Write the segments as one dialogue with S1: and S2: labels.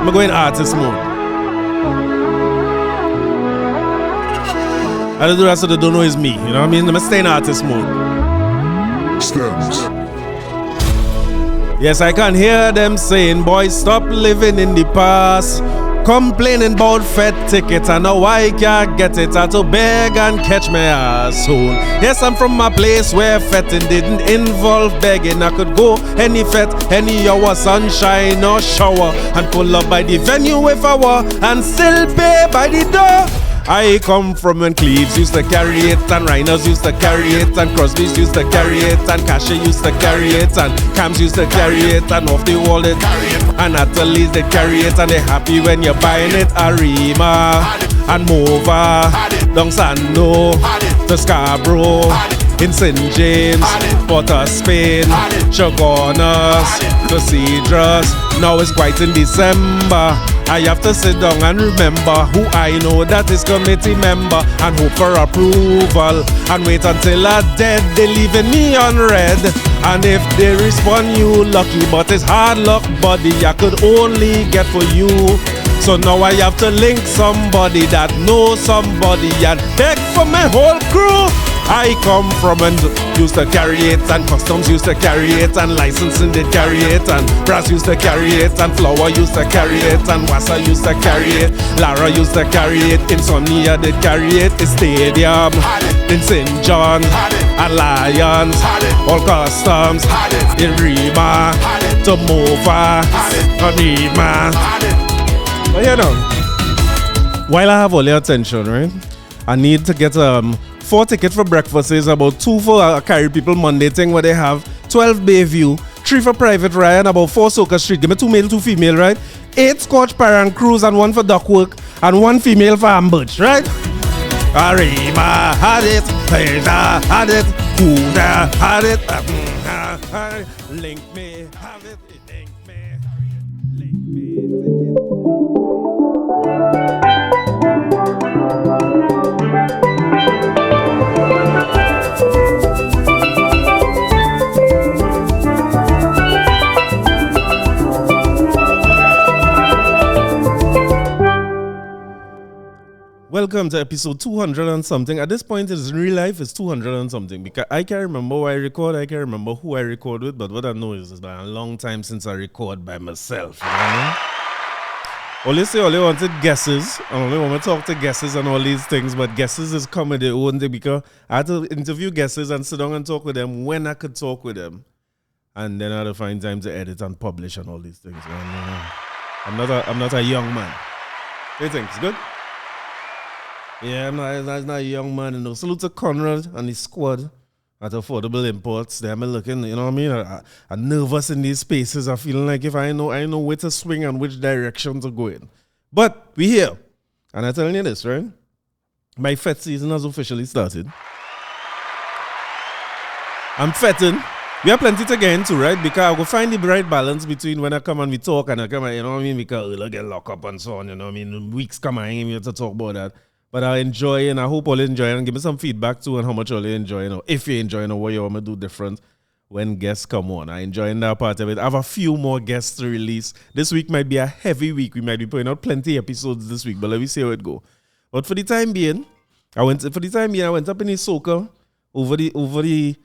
S1: I'm going artist mode. I don't do that so they don't know it's me. You know what I mean? I'm stay in artist mode.
S2: Stems.
S1: Yes, I can hear them saying, boys, stop living in the past. Complaining about fete tickets and now I can't get it. I had to beg and catch my asshole. Yes, I'm from a place where fetting didn't involve begging. I could go any fete, any hour, sunshine or shower, and pull up by the venue if I were, and still pay by the door. I come from when Cleves used to carry it, and Rhinos used to carry it, and Crosby's used to carry it, and Cashe used to carry it, and Cams used to carry it, and off the wall they carry it, and Natalie's they carry it, and they happy when you're buying it. Arima and Mova, Down Sando, to Scarborough, in St. James, Port of Spain, Chagonas, to Cedars. Now it's quite in December. I have to sit down and remember who I know that is committee member, and hope for approval, and wait until I'm dead, they leaving me on red. And if they respond, you lucky, but it's hard luck, buddy, I could only get for you. So now I have to link somebody that knows somebody and beg for my whole crew. I come from and used to carry it, and customs used to carry it, and licensing did carry it, and brass used to carry it, and flour used to carry it, and wassa used to carry it, Lara used to carry it, Insomnia did carry it, in Stadium, in St. John, Alliance, all customs, in Rima, to Mova, Anima. But you know, while I have all your attention, right, I need to get 4 tickets for breakfast, is about 2 for carry people Monday thing where they have 12 Bayview, 3 for Private Ryan, about 4 Soaka Street. Give me 2 male, 2 female, right? 8 Scotch Parent Cruise and 1 for Duckwork and 1 female for Ambush, right? Arima had it, Peda had it, Huda had it, link me, have it, link me, link me. Welcome to episode 200 and something. At this point, in real life, it's 200 and something. Because I can't remember who I record, I can't remember who I record with, but what I know is it's been a long time since I record by myself. You know what I mean? Only say only wanted guesses. I only want to talk to guesses and all these things, but guesses is coming their own thing because I had to interview guesses and sit down and talk with them when I could talk with them. And then I had to find time to edit and publish and all these things. I'm not a young man. What do you think? It's good? Yeah, I'm not a young man, you know. Salute to Conrad and his squad at Affordable Imports. They're looking, you know what I mean? I'm nervous in these spaces. I'm feeling like if I know where to swing and which direction to go in. But we here. And I'm telling you this, right? My fete season has officially started. I'm fetting. We have plenty to get into, right? Because I will find the right balance between when I come and we talk and I come and, you know what I mean? Because I'll get locked up and so on, you know what I mean? Weeks come and I'm here to talk about that. But I enjoy and I hope all enjoy and give me some feedback too on how much all you enjoy, you know, if you enjoy, you know, what you want me to do different when guests come on. I enjoy that part of it. I have a few more guests to release. This week might be a heavy week. We might be putting out plenty of episodes this week, but let me see how it go. But for the time being, I went up in the Soaka over the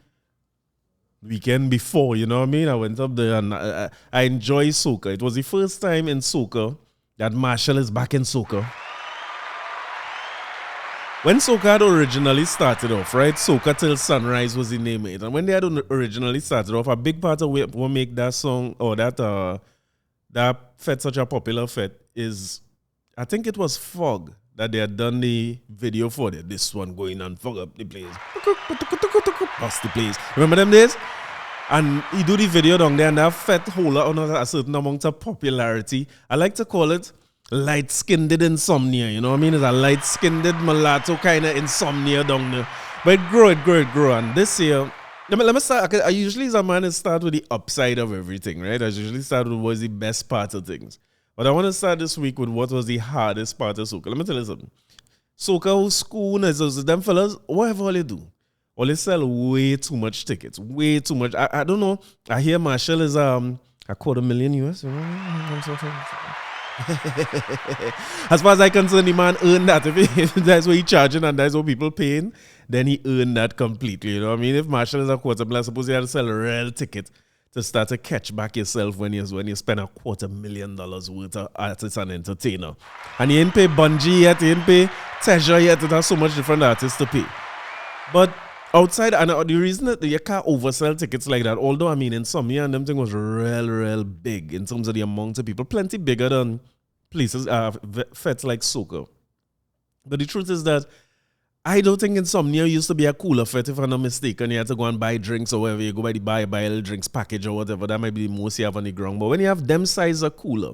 S1: weekend before, you know what I mean? I went up there and I enjoy Soaka. It was the first time in Soaka that Marshall is back in Soaka. When Soaka had originally started off, right? Soaka Till Sunrise was the name of it. And when they had originally started off, a big part of what make that song or that fete such a popular fete is, I think it was Fog that they had done the video for it. This one going and fog up the place. Bust the place. Remember them days? And he do the video down there and that fete hold on a certain amount of popularity. I like to call it light-skinned insomnia, you know what I mean? It's a light-skinned mulatto kind of insomnia down there. But it grow. And this year, let me start. I usually, as a man, start with the upside of everything, right? I usually start with what was the best part of things. But I want to start this week with what was the hardest part of Soaka. Let me tell you something. Soaka, school, is them fellas, whatever all they do, all they sell way too much tickets. Way too much. I don't know. I hear Marshall is $250,000 US. As far as I concerned, the man earned that. If that's what he charging and that's what people paying, then he earned that completely. You know what I mean? If Marshall is a quarter mil, I suppose you have to sell a real ticket to start to catch back yourself when you spend $250,000 worth of artist and entertainer. And you ain't pay Bungie yet, you ain't pay Teja yet. It has so much different artists to pay. But outside, and the reason that you can't oversell tickets like that, although I mean in some year and them thing was real big in terms of the amount of people, plenty bigger than places, fetes like Soaka. But the truth is that I don't think Insomnia used to be a cooler fete, if I'm not mistaken. You had to go and buy drinks or whatever. You go by the buy a little drinks package or whatever. That might be the most you have on the ground. But when you have them size of cooler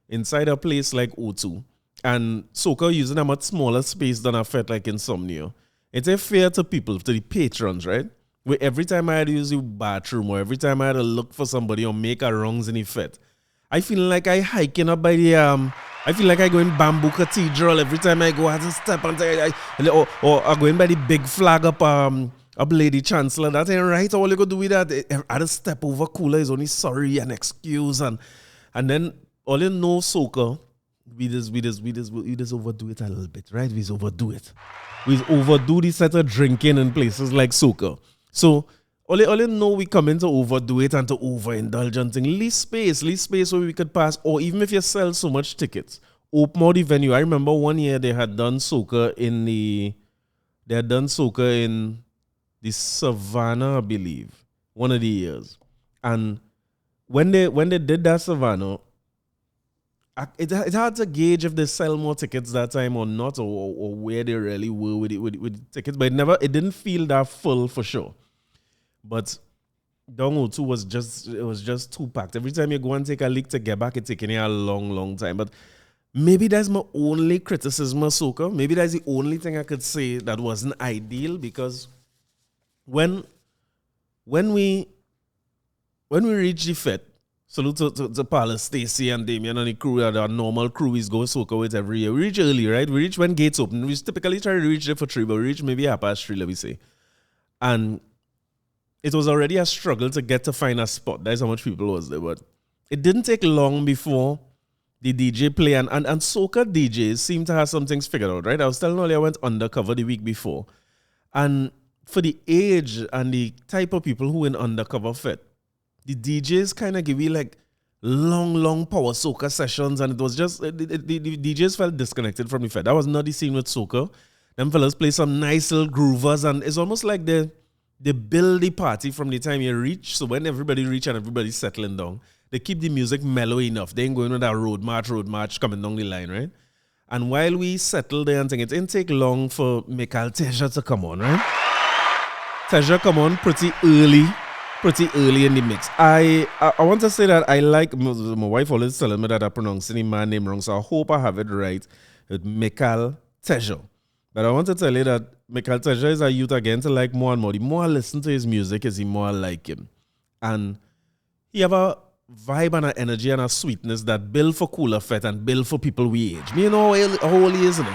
S1: inside a place like O2 and Soaka using a much smaller space than a fete like Insomnia, it's a fair to people, to the patrons, right? Where every time I had to use the bathroom or every time I had to look for somebody or make a wrongs in the fete, I feel like I hiking up by the I feel like I go in Bamboo Cathedral every time I go. I have to step and or I go in by the big flag up Lady Chancellor. That ain't right. All you go do with that, I had to step over cooler is only sorry and excuse and then all you know, Soaka, we just overdo it a little bit, right? We overdo it. We overdo the set of drinking in places like Soaka. So all you know, we come in to overdo it and to overindulge and things. Least space where we could pass. Or even if you sell so much tickets, open more the venue. I remember one year they had done Soaka in the Savannah, I believe, one of the years. And when they did that Savannah, it's hard to gauge if they sell more tickets that time or not, or where they really were with the tickets. But it didn't feel that full for sure. But Dong O2 was just too packed. Every time you go and take a leak to get back, it's taking you a long time. But maybe that's my only criticism of Soaka. Maybe that's the only thing I could say that wasn't ideal, because when we reach the fete, salute to Paula, Stacy, and Damien and the crew, our normal crew is go Soaka with every year. We reach early, right? We reach when gates open. We typically try to reach there for 3, but we reach maybe 3:30, let me say. And it was already a struggle to find a spot. That's how much people was there. But it didn't take long before the DJ play. And Soaka DJs seem to have some things figured out, right? I was telling you, I went undercover the week before. And for the age and the type of people who in undercover fete, the DJs kind of give you like long power Soaka sessions. And it was just, the DJs felt disconnected from the fete. That was not the scene with Soaka. Them fellas play some nice little groovers. And it's almost like they build the party from the time you reach. So when everybody reach and everybody's settling down, they keep the music mellow enough. They ain't going with that road march coming down the line, right? And while we settle there and think, it didn't take long for Michael Teja to come on, right? Teja come on pretty early in the mix. I want to say that I like, my wife always telling me that I'm pronouncing the man name wrong, so I hope I have it right. With Michael Teja. But I want to tell you that Michael Teja is a youth again to like more and more. The more I listen to his music, is the more I like him. And he have a vibe and an energy and a sweetness that build for cooler fete and build for people we age. Me, you know how old he is, isn't he?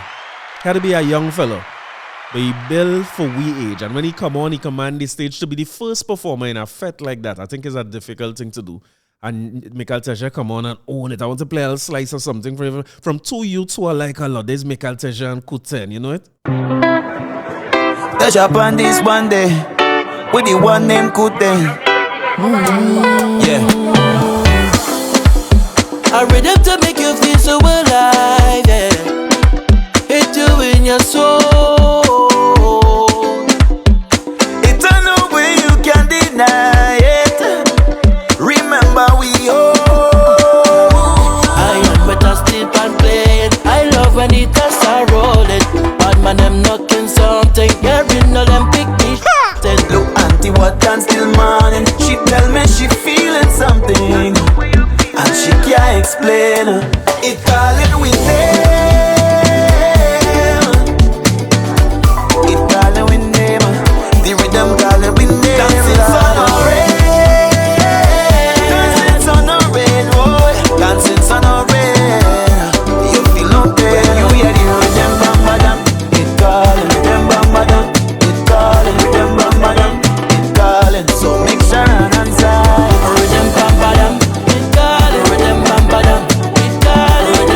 S1: Had to be a young fellow. But he built for we age. And when he come on, he command the stage to be the first performer in a fete like that. I think it's a difficult thing to do. And Michael Teja come on and own it. I want to play a little slice or something from two youths who are like a lot. There's Michael Teja and Kuten, you know it?
S2: Teja on this one day with the one named Kuten. Yeah. I read up to make you feel so alive, yeah. Hit you in your soul. It's a no way you can deny it. Remember we owe. I am with a step and play it. I love when it does I roll it. Bad man them knocking something. Every no them pick me. Look auntie what dance till morning. She tell me she feeling something and she can't explain. It calling with them. It calling with them. The rhythm calling with them. Dancing on a red. Dancing on a red, boy. Dancing on a red. You feel no pain. You hear the rhythm bamba dam. It calling with them bamba dam. It calling with them bamba dam. It calling. So make sure and answer. Rhythm bamba dam. It calling. Rhythm bamba dam. It calling.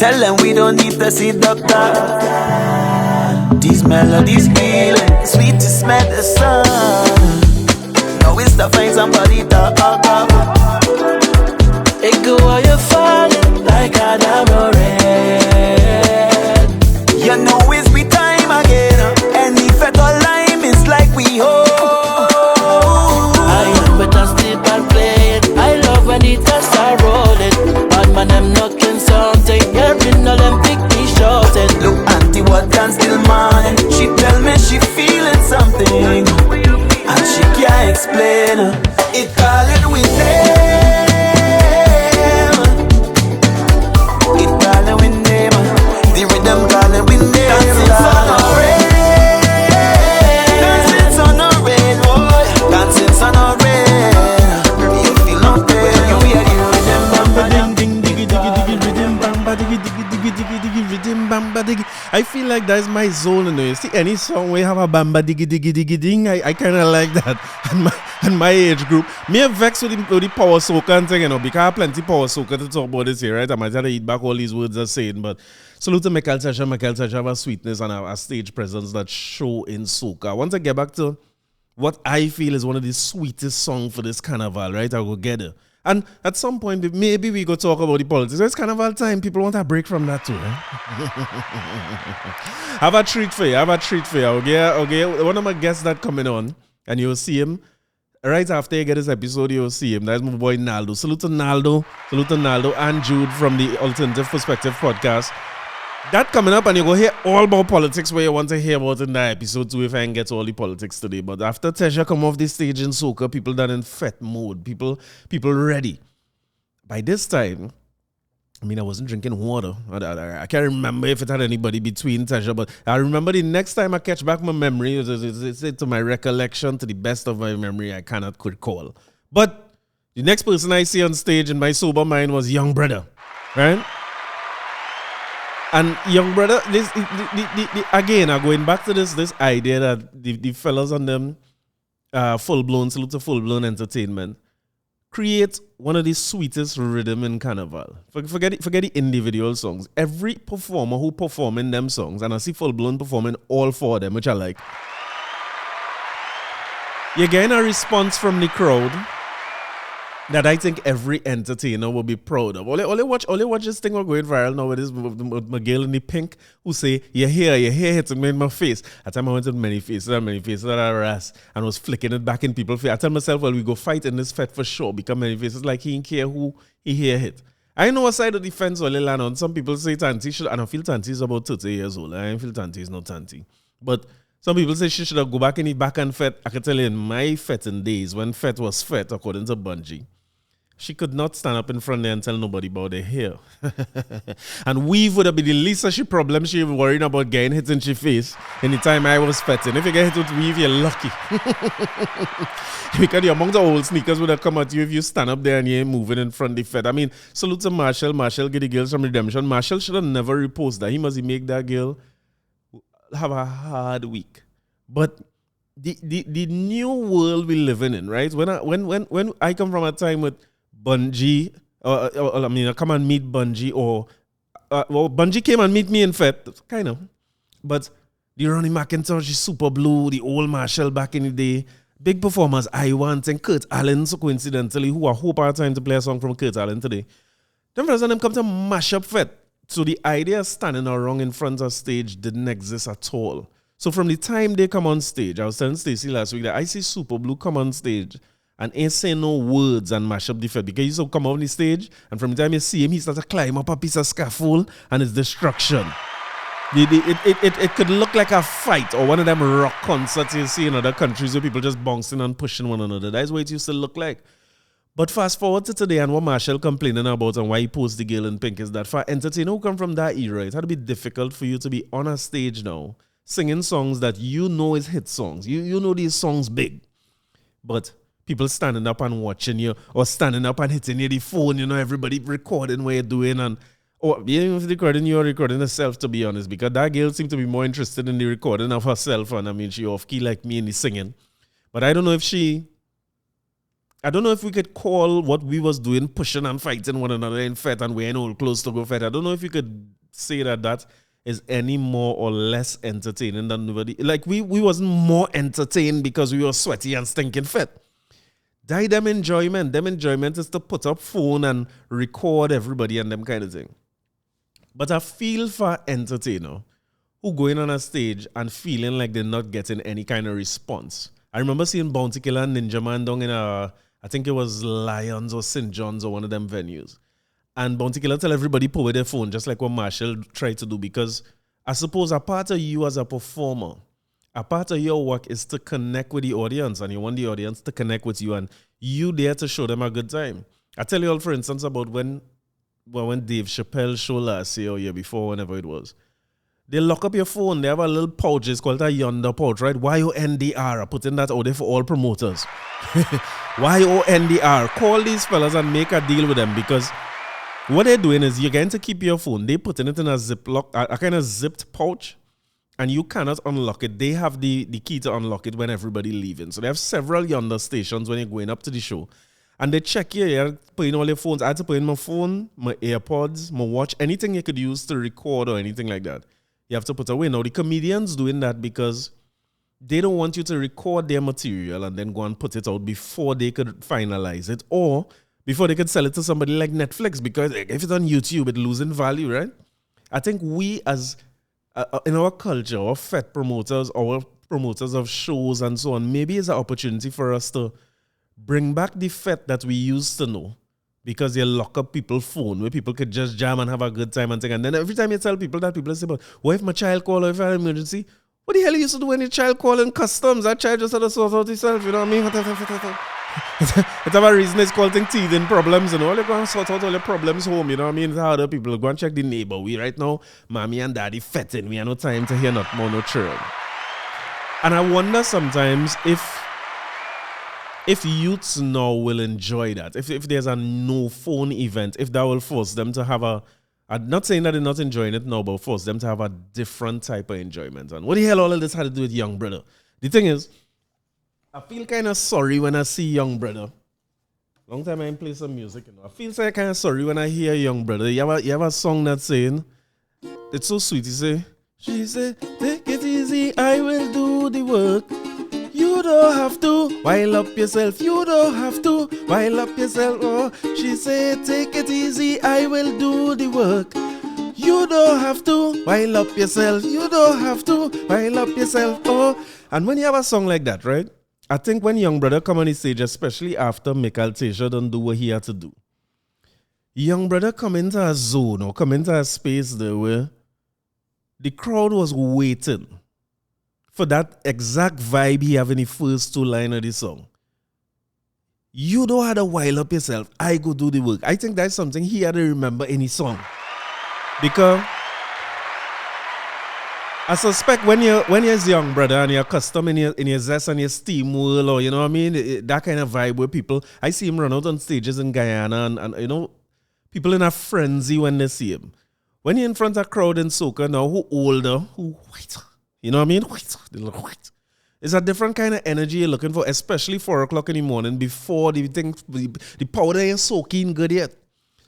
S2: Tell them we don't need to see doctor. These melodies healing, sweetest medicine. Now it's to find somebody to talk up. It go while you're falling like a double red. You know it's we time again. Any fete or lime is like we hold. I am with a step and play it. I love when it just a roll it. Bad man them knocking something. Every Olympic me shouting. Look auntie what can still mine. She tell me she feeling something and she can't explain. It calling with them. It calling with them. The rhythm calling with them. Dancing on a rain. Dancing on a rain, boy. Dancing on a rain. You feel no pain. You hear the rhythm bamba ding ding diggy diggy diggy rhythm bamba diggy diggy diggy diggy diggy rhythm bamba diggy.
S1: I feel like that's my zone, you know. You see any song where you have a bamba diggy diggy diggy ding, I kind of like that. And my age group, me vex with the power soca and thing, you know, because I have plenty power soca to talk about this here, right? I might have to eat back all these words I'm saying, but salute to Michael Tasha. Michael Tasha have a sweetness and a stage presence that show in soca. I want to get back to what I feel is one of the sweetest songs for this carnival, right? I will get it. And at some point, maybe we go talk about the politics. It's carnival time. People want a break from that too, right? Have a treat for you. Okay. One of my guests that coming on, and you'll see him right after you get this episode. You'll see him. That's my boy Naldo. Salute to Naldo and Jude from the Alternative Perspective podcast. That coming up, and you go hear all about politics where you want to hear about in that episode too, if I can get to all the politics today. But after Tesha come off the stage in soca, people done in fete mode. People ready. By this time, I mean, I wasn't drinking water. I can't remember if it had anybody between Tesha, but I remember the next time I catch back my memory, it's to my recollection, to the best of my memory, I cannot recall. But the next person I see on stage in my sober mind was Young Brother, right? And Young Brother, again, I'm going back to this idea that the fellas on them salute to full-blown entertainment, create one of the sweetest rhythm in carnival. Forget the individual songs. Every performer who perform in them songs, and I see full-blown performing all four of them, which I like, you're getting a response from the crowd that I think every entertainer will be proud of. Only watch this thing going viral now with this with my girl in the pink who say, your hair hitting me in my face. At time I went to many faces that are ass and was flicking it back in people's face. I tell myself, well, we go fight in this fete for sure, because many faces like he didn't care who he hair hit. I know a side of the fence or land on. Some people say Tanti should, and I feel Tanti is about 30 years old. I feel Tanti is not Tanti. But some people say she should have go back in the back and fete. I can tell you in my fetting days, when fete was fete, according to Bungie, she could not stand up in front there and tell nobody about her hair. And weave would have been the least of she problem she was worrying about getting hit in she face any time I was fetting. If you get hit with weave, you're lucky. Because the amount of old sneakers would have come at you if you stand up there and you ain't moving in front of the fete. I mean, salute to Marshall. Marshall get the girls from Redemption. Marshall should have never reposted that. He must make that girl have a hard week. But the new world we're living in, right? When I come from a time with Bungie, I come and meet Bungie, or Bungie came and meet me in fete, kind of. But the Ronnie McIntosh, the Super Blue, the old Marshall back in the day, big performers, I want, and Kurt Allen, so coincidentally, who I hope I have time to play a song from Kurt Allen today. Them fellas and them come to mash up fete. So the idea of standing around in front of stage didn't exist at all. So from the time they come on stage, I was telling Stacey last week that I see Super Blue come on stage and ain't say no words and mash up the fete, because he used to come on the stage, and from the time you see him, he starts to climb up a piece of scaffold, and it's destruction. It could look like a fight or one of them rock concerts you see in other countries where people just bouncing and pushing one another. That's what it used to look like. But fast forward to today, and what Marshall complaining about and why he posed the girl in pink is that for entertainers who come from that era, it had to be difficult for you to be on a stage now, singing songs that you know is hit songs. You know these songs big. But people standing up and watching you, or standing up and hitting you the phone, you know, everybody recording what you're doing, and or even if recording you or recording herself, to be honest, because that girl seemed to be more interested in the recording of herself, and I mean, she off key like me in the singing. But I don't know if she I don't know if we could call what we was doing pushing and fighting one another in fete and wearing old clothes to go fete. I don't know if you could say that is any more or less entertaining than nobody. Like we wasn't more entertained because we were sweaty and stinking fete. Them enjoyment. Them enjoyment is to put up phone and record everybody and them kind of thing. But I feel for entertainer who going on a stage and feeling like they're not getting any kind of response. I remember seeing Bounty Killer and Ninja Man down in I think it was Lions or St. John's or one of them venues. And Bounty Killer tell everybody pull with their phone, just like what Marshall tried to do, because I suppose a part of you as a performer, a part of your work is to connect with the audience, and you want the audience to connect with you, and you there to show them a good time. I tell you all, for instance, about when Dave Chappelle show last year or year before, whenever it was. They lock up your phone. They have a little pouch. It's called a Yonder pouch, right? YONDR. Putting that out there for all promoters. YONDR. Call these fellas and make a deal with them, because what they're doing is you're going to keep your phone. They're putting it in a ziplock, a kind of zipped pouch, and you cannot unlock it. They have the key to unlock it when everybody leaving. So they have several Yonder stations when you're going up to the show. And they check you, you're putting all your phones. I had to put in my phone, my AirPods, my watch, anything you could use to record or anything like that. You have to put away. Now, the comedians doing that because they don't want you to record their material and then go and put it out before they could finalize it or before they could sell it to somebody like Netflix, because if it's on YouTube, it's losing value, right? I think we as, in our culture, our fete promoters, our promoters of shows and so on, maybe it's an opportunity for us to bring back the fete that we used to know. Because you lock up people's phone where people could just jam and have a good time and thing. And then every time you tell people that, people say, but what if my child call or if I have an emergency? What the hell you used to do when your child call in customs? That child just had to sort out himself, you know what I mean? It's a reason it's called teething problems, you know. They're going to sort out all your problems home, you know what I mean? It's how other people go and check the neighbor. We right now, mommy and daddy fetting. We have no time to hear not more no children. And I wonder sometimes if youths now will enjoy that, if there's a no phone event, if that will force them to have I'm not saying that they're not enjoying it now, but force them to have a different type of enjoyment. And what the hell all of this had to do with Young Brother? The thing is, I feel kind of sorry when I see Young Brother. Long time I ain't play some music, you know. I feel kind of sorry when I hear Young Brother. You have a song that's saying, it's so sweet, you say, she said, take it easy, I will do the work. You don't have to wild up yourself. You don't have to wild up yourself. Oh, she said, take it easy. I will do the work. You don't have to wild up yourself. You don't have to wild up yourself. Oh, and when you have a song like that, right? I think when Young Brother come on the stage, especially after Michael Tasha don't do what he had to do, Young Brother come into a zone or come into a space there where the crowd was waiting for that exact vibe he have in the first two lines of the song. You don't have to wild up yourself. I go do the work. I think that's something he had to remember in his song. Because I suspect when you're Young Brother and you're accustomed in your zest and your steam world, or you know what I mean, that kind of vibe where people, I see him run out on stages in Guyana and you know, people in a frenzy when they see him. When you're in front of a crowd in soca now, who older, who white, you know what I mean? White. It's a different kind of energy you're looking for, especially 4 o'clock in the morning before the powder ain't soaking good yet.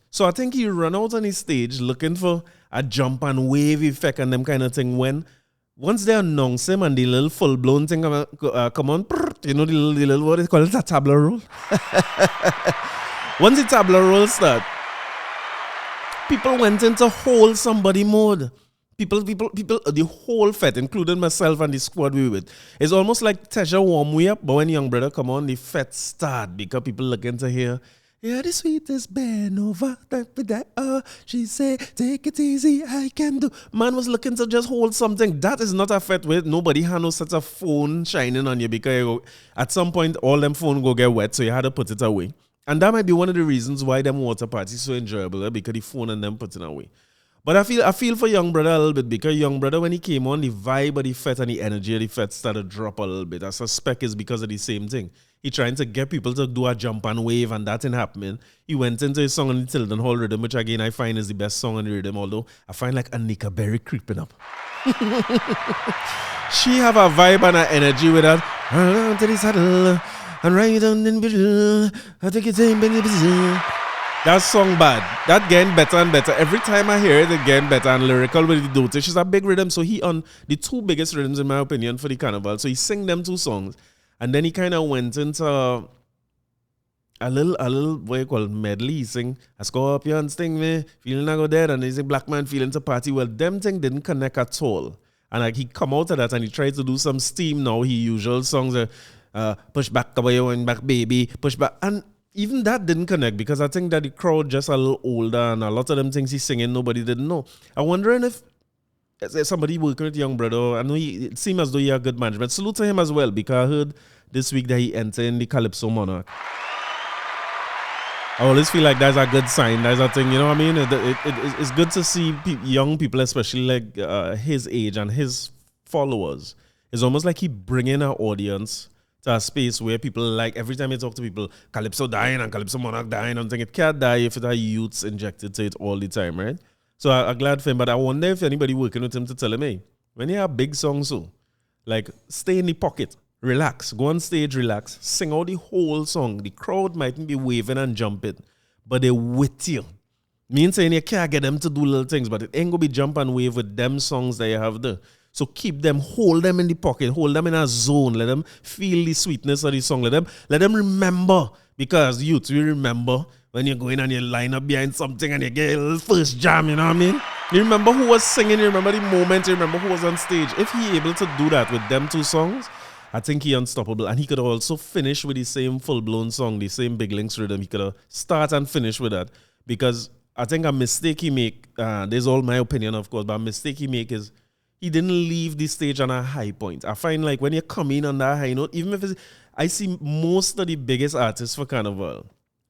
S1: So I think he run out on his stage looking for a jump and wave effect and them kind of thing. Once they announce him and the little full-blown thing come on, you know, the little what they call it, a tabla roll. Once the tabla roll start, people went into whole somebody mode. People, the whole fete, including myself and the squad we were with, it's almost like Tasha warm way up, but when Young Brother come on, the fete start because people looking to hear, yeah, the sweetest band over that. Oh, she say, take it easy, I can do. Man was looking to just hold something. That is not a fete with nobody had no such a phone shining on you because at some point all them phone go get wet, so you had to put it away. And that might be one of the reasons why them water parties so enjoyable, because the phone and them putting away. But I feel for Young Brother a little bit because Young Brother, when he came on, the vibe of the fete and the energy of the fete started to drop a little bit. I suspect it's because of the same thing. He trying to get people to do a jump and wave, and that ain't happening. He went into his song on the Tilden Hall rhythm, which again I find is the best song on the rhythm, although I find like Anika Berry creeping up. She have a vibe and an energy with that. To the saddle. and right down in the middle. I take it in the middle. That song bad. That getting better and better. Every time I hear it, it getting better and lyrical with the dotage. It's a big rhythm. So he on the two biggest rhythms in my opinion for the carnival. So he sing them two songs. And then he kind of went into a little what you call medley. He sing, I score up here and sting me, feeling I go dead. And he's a black man feeling to party. Well, them thing didn't connect at all. And like he come out of that and he tried to do some steam now. He usual songs push back away and back baby, push back. And even that didn't connect because I think that the crowd just a little older and a lot of them things he's singing nobody didn't know. I'm wondering if somebody working with young brother, I know it seems as though he had good management. Salute to him as well because I heard this week that he entered in the Calypso Monarch. I always feel like that's a good sign. That's a thing, you know what I mean? It's good to see young people, especially like his age and his followers. It's almost like he bringing an audience to a space where people like, every time you talk to people, Calypso dying and Calypso Monarch dying, and think it can't die if it are youths injected to it all the time, right? So I'm glad for him, but I wonder if anybody working with him to tell him, hey, when you have big songs, so like stay in the pocket, relax, go on stage, relax, sing out the whole song. The crowd mightn't be waving and jumping, but they with you. Means saying you can't get them to do little things, but it ain't gonna be jump and wave with them songs that you have there. So keep them, hold them in the pocket, hold them in a zone, let them feel the sweetness of the song, let them remember, because youth, we remember when you go in and you line up behind something and you get a little first jam, you know what I mean? You remember who was singing, you remember the moment, you remember who was on stage. If he able to do that with them two songs, I think he unstoppable. And he could also finish with the same full-blown song, the same Big Links rhythm. He could start and finish with that. Because I think a mistake he make, there's all my opinion, of course, but a mistake he make is he didn't leave the stage on a high point. I find like when you come in on that high note, even if it's, I see most of the biggest artists for Carnival,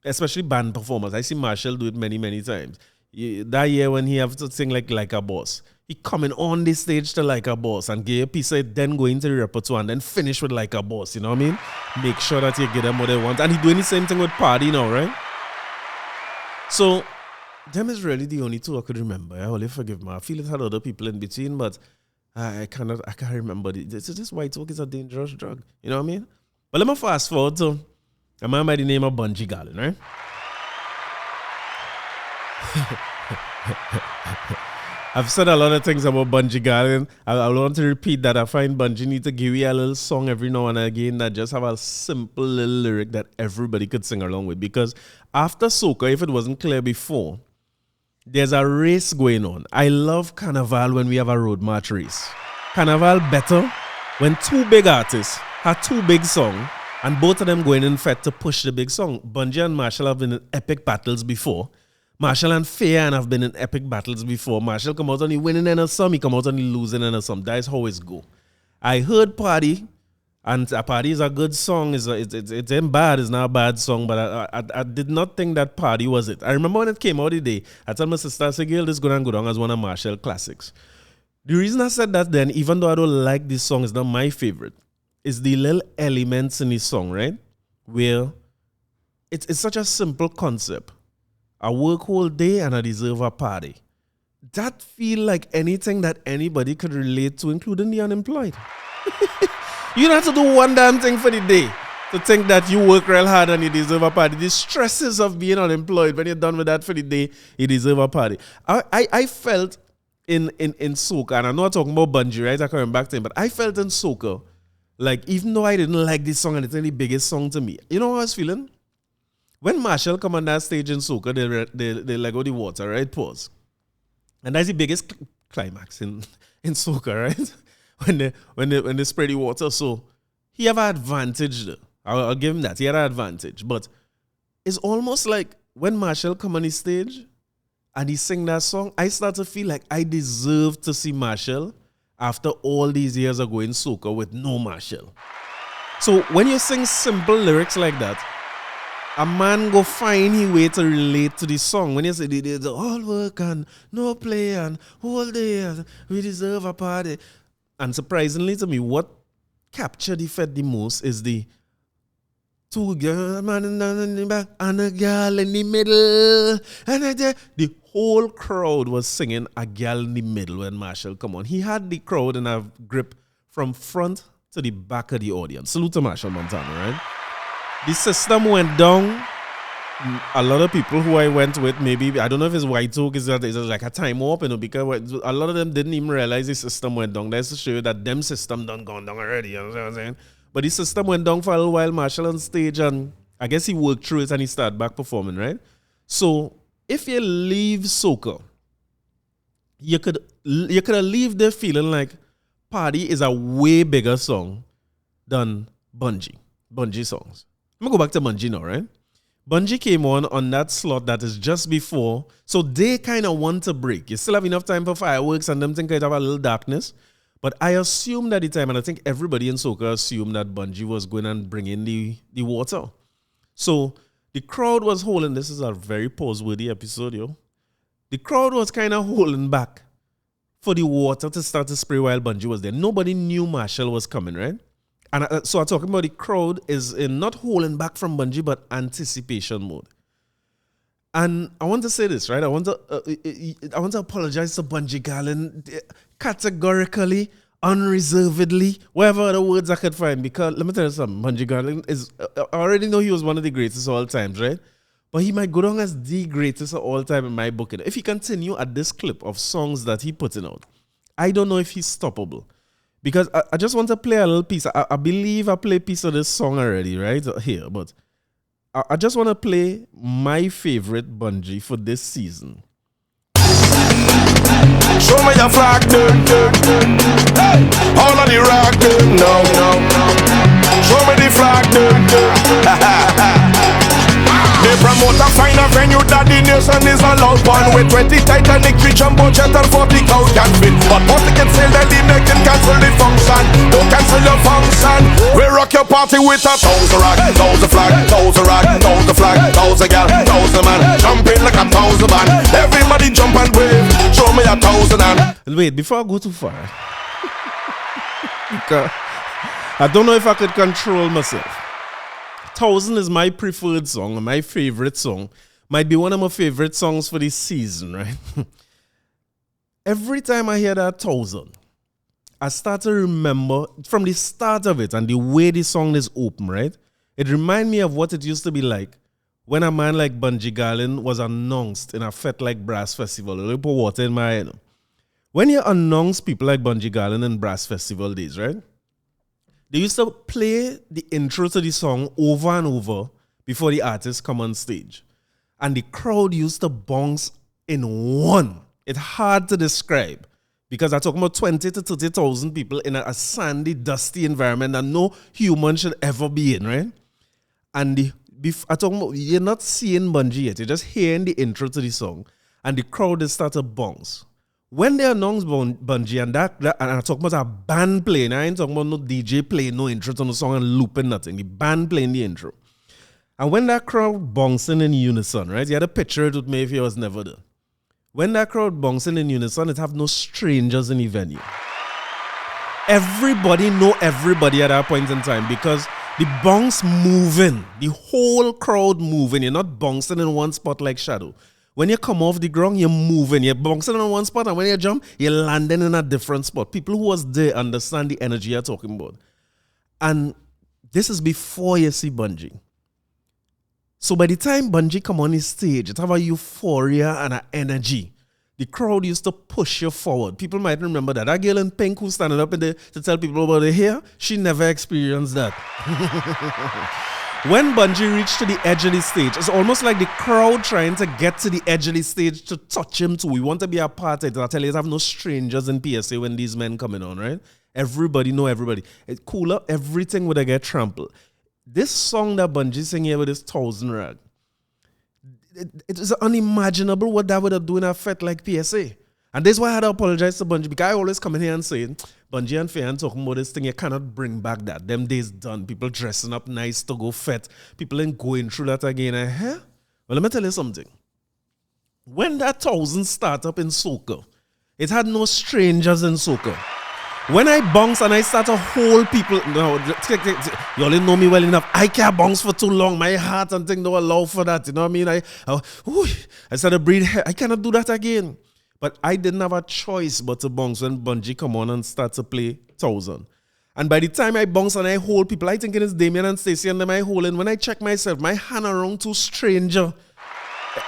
S1: especially band performers, I see Marshall do it many, many times. That year when he have to sing like a boss, he coming on the stage to like a boss and get a piece of it, then go into the repertoire and then finish with like a boss, you know what I mean? Make sure that you get them what they want. And he doing the same thing with Pardy now, right? So, them is really the only two I could remember. I only forgive me. I feel it had other people in between, but I can't remember. This white talk is a dangerous drug. You know what I mean? But let me fast forward to a man by the name of Bunji Garlin, right? I've said a lot of things about Bunji Garlin. I want to repeat that. I find Bunji need to give you a little song every now and again that just have a simple little lyric that everybody could sing along with. Because after Soaka, if it wasn't clear before, there's a race going on. I love Canaval when we have a road march race. Canaval better when two big artists have two big songs and both of them going in fete to push the big song. Bunji and Marshall have been in epic battles before. Marshall and Fayan have been in epic battles before. Marshall come out on the winning end of some, he come out on the losing end of some. That is how it go. I heard Pardy, and Pardy is a good song. It's ain't bad. It's not a bad song, but I did not think that Pardy was it. I remember when it came out the day, I told my sister, I said, girl, this gonna go down as one of Marshall classics. The reason I said that then, even though I don't like this song, it's not my favorite, is the little elements in this song, right? Where it's such a simple concept. I work whole day and I deserve a party. That feel like anything that anybody could relate to, including the unemployed. You don't have to do one damn thing for the day to think that you work real hard and you deserve a party. The stresses of being unemployed, when you're done with that for the day, you deserve a party. I felt in Soaka, and I'm not talking about Bunji, right? I'm coming back to him, but I felt in Soaka, like even though I didn't like this song and it's the biggest song to me, you know how I was feeling? When Marshall come on that stage in Soaka, they let go the water, right? Pause. And that's the biggest climax in Soaka, right? when they spray the water. So he have an advantage there. I'll give him that. He had an advantage. But it's almost like when Marshall come on the stage and he sing that song, I start to feel like I deserve to see Marshall after all these years of going Soaka with no Marshall. So when you sing simple lyrics like that, a man go find his way to relate to the song. When you say, there's all work and no play and all day and we deserve a party. And surprisingly to me, what captured the fete the most is the two girls, man in the back and a girl in the middle. And the whole crowd was singing a girl in the middle when Marshall come on. He had the crowd in a grip from front to the back of the audience. Salute to Marshall Montana, right? The system went down. A lot of people who I went with, maybe, I don't know if it's white talk, is that it's like a time warp, because a lot of them didn't even realize the system went down. That's to show you that them system done gone down already, you know what I'm saying? But the system went down for a little while, Marshall on stage, and I guess he worked through it and he started back performing, right? So, if you leave soca, you could have leave there feeling like Pardy is a way bigger song than Bungie songs. I'm going to go back to Bungie now, right? Bungie came on that slot that is just before. So they kind of want to break. You still have enough time for fireworks and them think it have a little darkness. But I assumed at the time, and I think everybody in soca assumed that Bungie was going and bringing the water. So the crowd was holding. This is a very pause-worthy episode, yo. The crowd was kind of holding back for the water to start to spray while Bungie was there. Nobody knew Marshall was coming, right? And so I'm talking about the crowd is in not holding back from Bungie, but anticipation mode. And I want to say this, right? I want to apologize to Bungie Garland categorically, unreservedly, whatever other words I could find. Because let me tell you something, Bungie Garland is, I already know he was one of the greatest of all times, right? But he might go down as the greatest of all time in my book. If he continue at this clip of songs that he putting out, I don't know if he's stoppable. Because I just want to play a little piece. I believe I play a piece of this song already, right? Here. But I just want to play my favorite Bungie for this season.
S3: Show me your flag, hey, all of the rock, no. Show me the flag, They promote a fine venue that the nation is allowed one with 20 Titanic, 3 jumbo jet and 40 cow can fit. But once they can sell that they make them cancel the function. Don't cancel your function. We rock your party with a 1,000 rock, 1,000 flag, 1,000 rock, 1,000 flag, 1,000 gal, 1,000 man. Jumping like a 1,000 man. Everybody jump and wave. Show me a 1,000 and.
S1: Wait, before I go too far, because I don't know if I could control myself. 1,000 is my preferred song, my favorite song. Might be one of my favorite songs for this season, right? Every time I hear that 1,000, I start to remember from the start of it and the way the song is open, right? It reminds me of what it used to be like when a man like Bungie Garland was announced in a fete like Brass Festival. Let me put water in my head. When you announce people like Bungie Garland in Brass Festival days, right? They used to play the intro to the song over and over before the artists come on stage. And the crowd used to bounce in one. It's hard to describe because I'm talking about 20 to 30,000 people in a sandy, dusty environment that no human should ever be in, right? And I'm talking about, you're not seeing Bungie yet. You're just hearing the intro to the song. And the crowd is start to bounce. When they announced Bungie and and I'm talking about a band playing, I ain't talking about no DJ playing no intro to no song and looping nothing. The band playing the intro. And when that crowd bouncing in unison, right? You had a picture it with me if you was never there. When that crowd bouncing in unison, it have no strangers in the venue. Everybody know everybody at that point in time because the bounce moving, the whole crowd moving. You're not bouncing in one spot like Shadow. When you come off the ground, you're moving. You're bouncing on one spot, and when you jump, you're landing in a different spot. People who was there understand the energy you're talking about. And this is before you see Bungie. So by the time Bungie come on the stage, it have a euphoria and an energy. The crowd used to push you forward. People might remember that. That girl in pink who's standing up in there to tell people about her hair, she never experienced that. When Bungie reached to the edge of the stage, it's almost like the crowd trying to get to the edge of the stage to touch him too. We want to be a part of it. I tell you, you have no strangers in PSA when these men coming on, right? Everybody know everybody. It's cooler, everything would get trampled. This song that Bungie sing here with this 1,000 rag, it is unimaginable what that would have done a fete like PSA. And this is why I had to apologize to Bungie, because I always come in here and say, Bungie and Faye and talking about this thing, you cannot bring back that. Them days done. People dressing up nice to go fete. People ain't going through that again. Well, let me tell you something. When that 1,000 start up in soca, it had no strangers in soca. When I bounce and I start to hold people, no, you only know me well enough. I can't bounce for too long. My heart and thing don't allow for that. You know what I mean? I started to breathe. I cannot do that again. But I didn't have a choice but to bounce when Bungie come on and start to play 1,000. And by the time I bounce and I hold people, I think it is Damien and Stacey and them I hold in. When I check myself, my hand around two stranger.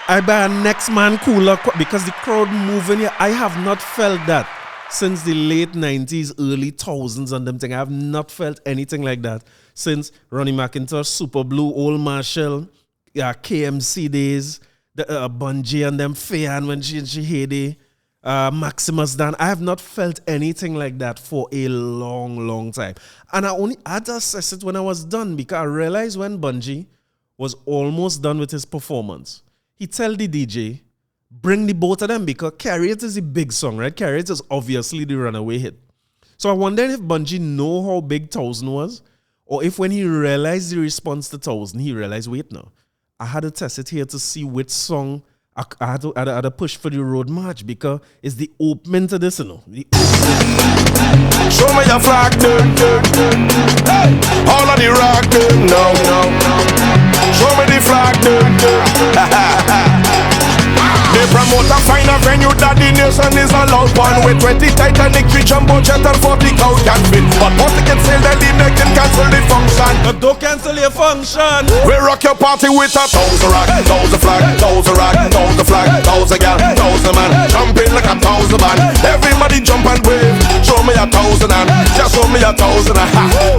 S1: I buy a next man cooler because the crowd moving here. I have not felt that since the late 90s, early thousands and them thing. I have not felt anything like that since Ronnie McIntosh, Super Blue, Old Marshall, KMC days, the Bungie and them Fayan when she heyday, Maximus Dan. I have not felt anything like that for a long, long time. And I just assessed it when I was done because I realized when Bungie was almost done with his performance, he tell the DJ, bring the both of them because Carry It is a big song, right? Carry It is obviously the runaway hit. So I wondered if Bungie know how big 1000 was, or if when he realized the response to 1000, he realized, wait now, I had to test it here to see which song I had to push for the road march because it's the opening to this, you know.
S3: Show me your flag, hey, all of the rock, no. Show me the flag, They promote a fine venue that the nation is a loud one. With 20 Titanic, 3 jumbo jet and 40 cow can fit. But once they can sail, then they make them cancel the function.
S1: But don't cancel your function.
S3: We rock your party with a 1000 rock, 1000 flag, 1000 rock, 1000 flag, 1000 gal, 1000 man, jumping like a 1000 man. Everybody jump and wave. Show me a 1000 and just show me a 1000 and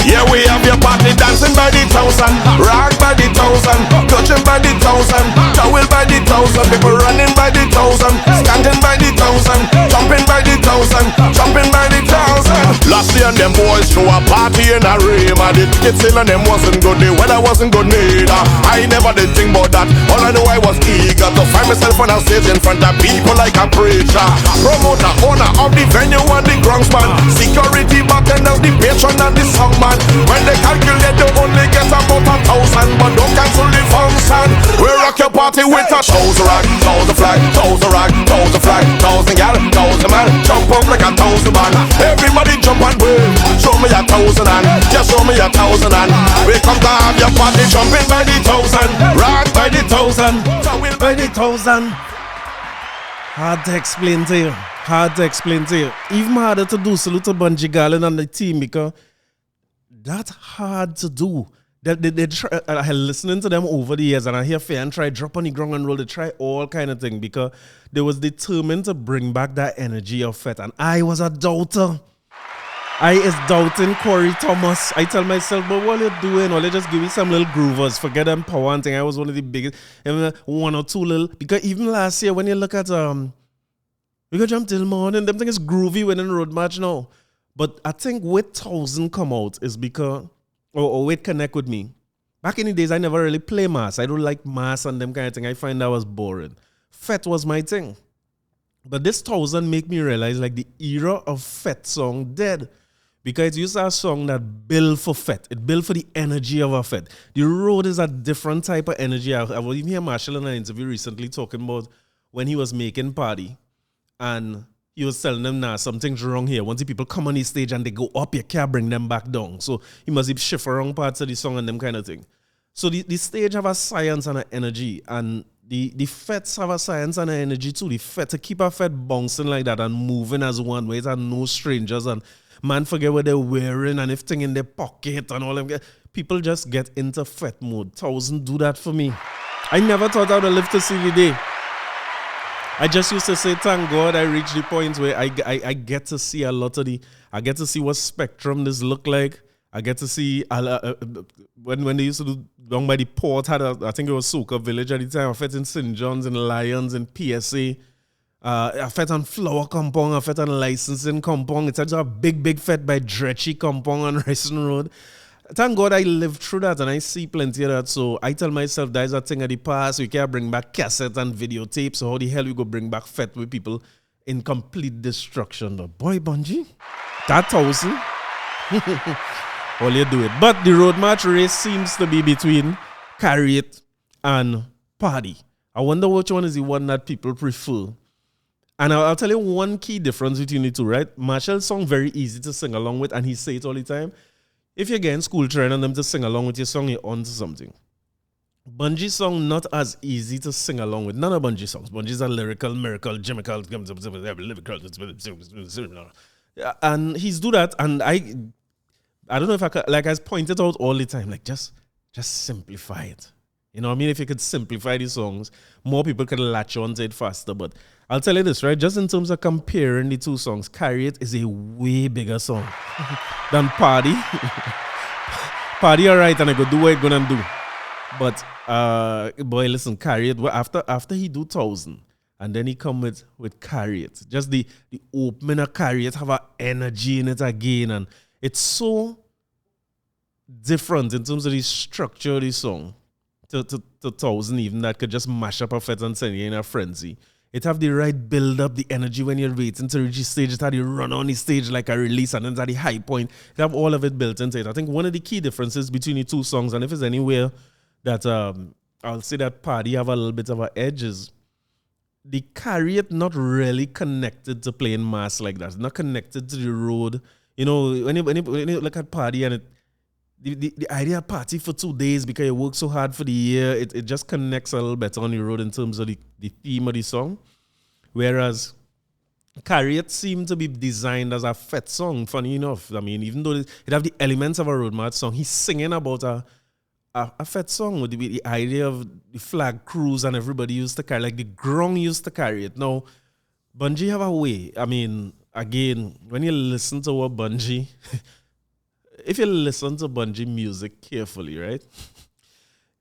S3: yeah, we have your party dancing by the 1000, rock by the 1000, touching by the 1000, towel by the 1000, people running by the 1000, standing by the 1000, jumping by the 1000, jumping by the 1000. Last year them boys threw a party in a room. I did get sale and them wasn't good. The weather wasn't good neither. I never did think about that. All I know I was eager to find myself on a stage in front of people like a preacher. Promoter, owner of the venue and the groundsman, security bartenders, the patron and the songman. When they calculate, they only get about 1,000, but don't cancel the function. We rock your party with a 1000 rock, 1000 flag, 1000 rock, 1000 flag, 1000 gal, 1000 man, jump up like a 1000 man. Everybody jump and wave. Show me a 1000 and just show me a 1000 and we come to have your party jumping by the 1000, rock by the 1000,
S1: by the 1000. Hard to explain to you. Hard to explain to you. Even harder to do. Salute to Bungie Garland and the team because that's hard to do. They try, I listening to them over the years and I hear fan try drop on the ground and roll. They try all kind of thing because they was determined to bring back that energy of fete. And I was a doubter. I is doubting Corey Thomas. I tell myself, but what you doing? Or they just give me some little groovers. Forget them power and thing. I was one of the biggest. One or two little. Because even last year when you look at we go jump till morning. Them thing is groovy winning road match now. But I think with 1000 come out is because or with Connect With Me. Back in the days, I never really play mass. I don't like mass and them kind of thing. I find that was boring. Fete was my thing. But this 1000 make me realize like the era of fete song dead. Because it used to have a song that built for fete. It built for the energy of a fete. The road is a different type of energy. I was even hear Marshall in an interview recently talking about when he was making Pardy. And he was telling them, nah, something's wrong here. Once the people come on the stage and they go up, you can't bring them back down. So he must shift around parts of the song and them kind of thing. So the stage have a science and an energy. And the fetes have a science and an energy too. The fete, to keep a fete bouncing like that and moving as one way, and no strangers. And man forget what they're wearing and everything in their pocket and all them. People just get into fete mode. 1000 do that for me. I never thought I would live to see the day. I just used to say, thank God I reached the point where I get to see a lot of I get to see what spectrum this look like. I get to see, when they used to do down by the port, I think it was Soaka Village at the time, I fete in St. John's and Lions and PSA. I fete on Flower Compound, I fete on Licensing Compound. It's a big fete by Dretchy Compound on Racing Road. Thank God I lived through that and I see plenty of that. So I tell myself that is a thing of the past. We can't bring back cassettes and videotapes. So how the hell we go bring back fete with people in complete destruction? But boy, Bungie, that 1000, all you do it. But the road march race seems to be between Carry It and Pardy. I wonder which one is the one that people prefer. And I'll tell you one key difference between the two, right? Marshall's song very easy to sing along with and he say it all the time. If you're getting school trained and them to sing along with your song, you're on to something. Bungie's song not as easy to sing along with. None of Bungie's songs. Bungie's a lyrical, miracle, jimmical, and he's do that. And I don't know if I could, like I pointed out all the time, like just simplify it. You know what I mean? If you could simplify the songs, more people could latch on to it faster. But I'll tell you this, right? Just in terms of comparing the two songs, Carry It is a way bigger song than Pardy. Pardy, all right, and I go do what I'm gonna do. But boy, listen, Carry It. After he do 1,000, and then he come with Carry It. Just the opening of Carry It have an energy in it again, and it's so different in terms of the structure of the song to 1,000 even that could just mash up a fete and send you in a frenzy. It have the right build up, the energy when you're waiting to reach the stage. It have the run on the stage like a release, and then it's at the high point. It have all of it built into it. I think one of the key differences between the two songs, and if it's anywhere that I'll say that Pardy have a little bit of an edge, is the Carry It not really connected to playing mass like that. It's not connected to the road. You know, when you look at Pardy and it, the idea of party for 2 days because you work so hard for the year, it just connects a little better on the road in terms of the theme of the song. Whereas Carry It seemed to be designed as a fete song, funny enough. I mean, even though it have the elements of a road march song, he's singing about a fete song with the idea of the flag cruise and everybody used to carry, like the grong used to carry it. Now, Bunji have a way. I mean, again, when you listen to what Bunji... If you listen to Bunji music carefully, right?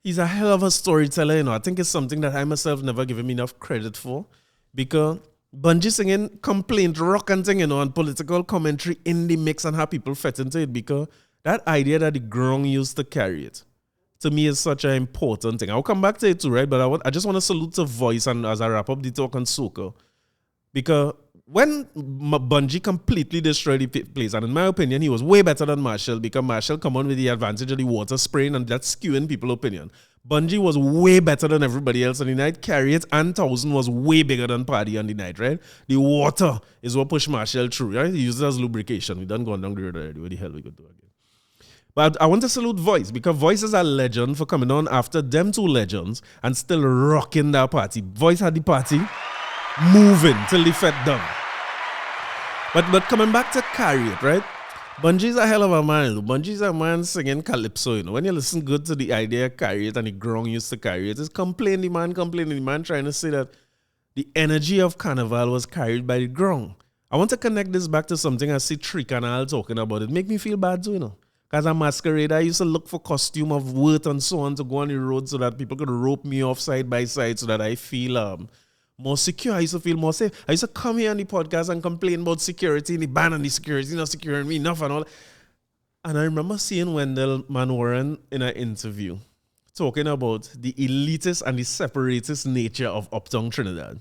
S1: He's a hell of a storyteller, you know. I think it's something that I myself never give him enough credit for. Because Bunji singing complaint, rock and thing, you know, and political commentary in the mix and how people fit into it. Because that idea that the grong used to carry it, to me, is such an important thing. I'll come back to it too, right? But I just want to salute the voice and as I wrap up the talk on soca. Because when Bunji completely destroyed the place, and in my opinion, he was way better than Marshall because Marshall come on with the advantage of the water spraying and that's skewing people's opinion. Bunji was way better than everybody else on the night. Carry It and 1,000 was way bigger than Pardy on the night, right? The water is what pushed Marshall through, right? He used it as lubrication. We done gone down the road already. What the hell we could do again? But I want to salute Voice because Voice is a legend for coming on after them two legends and still rocking that party. Voice had the party moving till the fete done. But coming back to Carry It, right? Bunji's a hell of a man. Bunji's a man singing calypso, you know. When you listen good to the idea of Carry It and the grong used to carry it, it's complaining the man trying to say that the energy of Canaval was carried by the grong. I want to connect this back to something I see Tricanal talking about. It make me feel bad too, you know. Because I'm masquerade, I used to look for costume of worth and so on to go on the road so that people could rope me off side by side so that I feel more secure. I used to feel more safe. I used to come here on the podcast and complain about security in the band and the security not securing me enough and all. And I remember seeing Wendell Manwaran in an interview talking about the elitist and the separatist nature of Uptown Trinidad,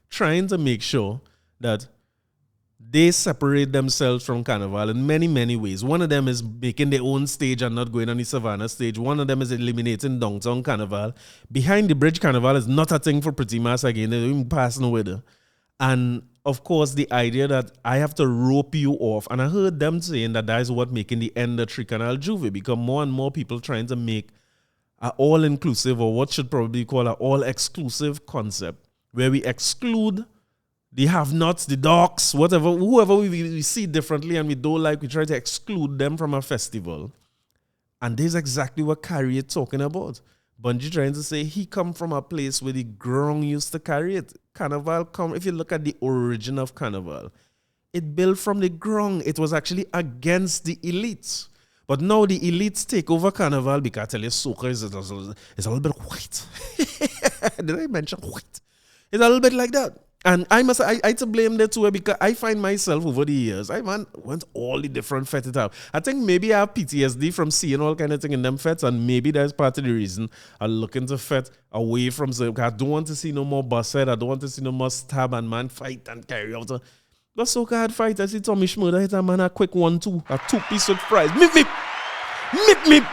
S1: trying to make sure that they separate themselves from Canaval in many, many ways. One of them is making their own stage and not going on the Savannah stage. One of them is eliminating downtown Canaval. Behind the bridge Canaval is not a thing for Pretty Mass again. They're even passing away there. And of course, the idea that I have to rope you off. And I heard them saying that is what making the end of Tricanal Juve, because more and more people trying to make an all-inclusive, or what should probably be called an all-exclusive concept, where we exclude the have-nots, the docs, whatever, whoever we see differently and we don't like, we try to exclude them from a festival. And this is exactly what Carry It talking about. Bunji trying to say he come from a place where the grong used to carry it. Canaval come, if you look at the origin of Canaval, it built from the grong. It was actually against the elites. But now the elites take over Canaval because I tell you, soca is a little bit white. Did I mention white? It's a little bit like that. And I to blame there too, because I find myself over the years, I went all the different fetes it have. I think maybe I have PTSD from seeing all kind of thing in them fetes, and maybe that's part of the reason I'm looking to fete away from soca. I don't want to see no more busted. I don't want to see no more stab and man fight and carry out. But soca had fight. I see Tommy Schmurder hit a man a quick 1-2, a 2-piece with fries. Mip.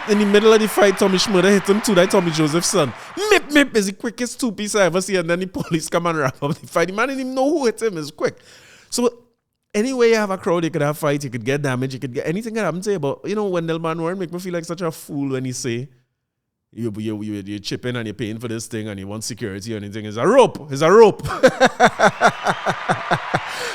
S1: In the middle of the fight, Tommy Schmurder hit him too. That Tommy Joseph's son. Mip is the quickest 2-piece I ever see. And then the police come and wrap up the fight. The man didn't even know who hit him. It's quick. So anyway, you have a crowd, you could have fight, you could get damage, you could get anything that happen to you. But you know, Wendell Manwaran make me feel like such a fool when he say you're chipping and you're paying for this thing and you want security or anything. It's a rope.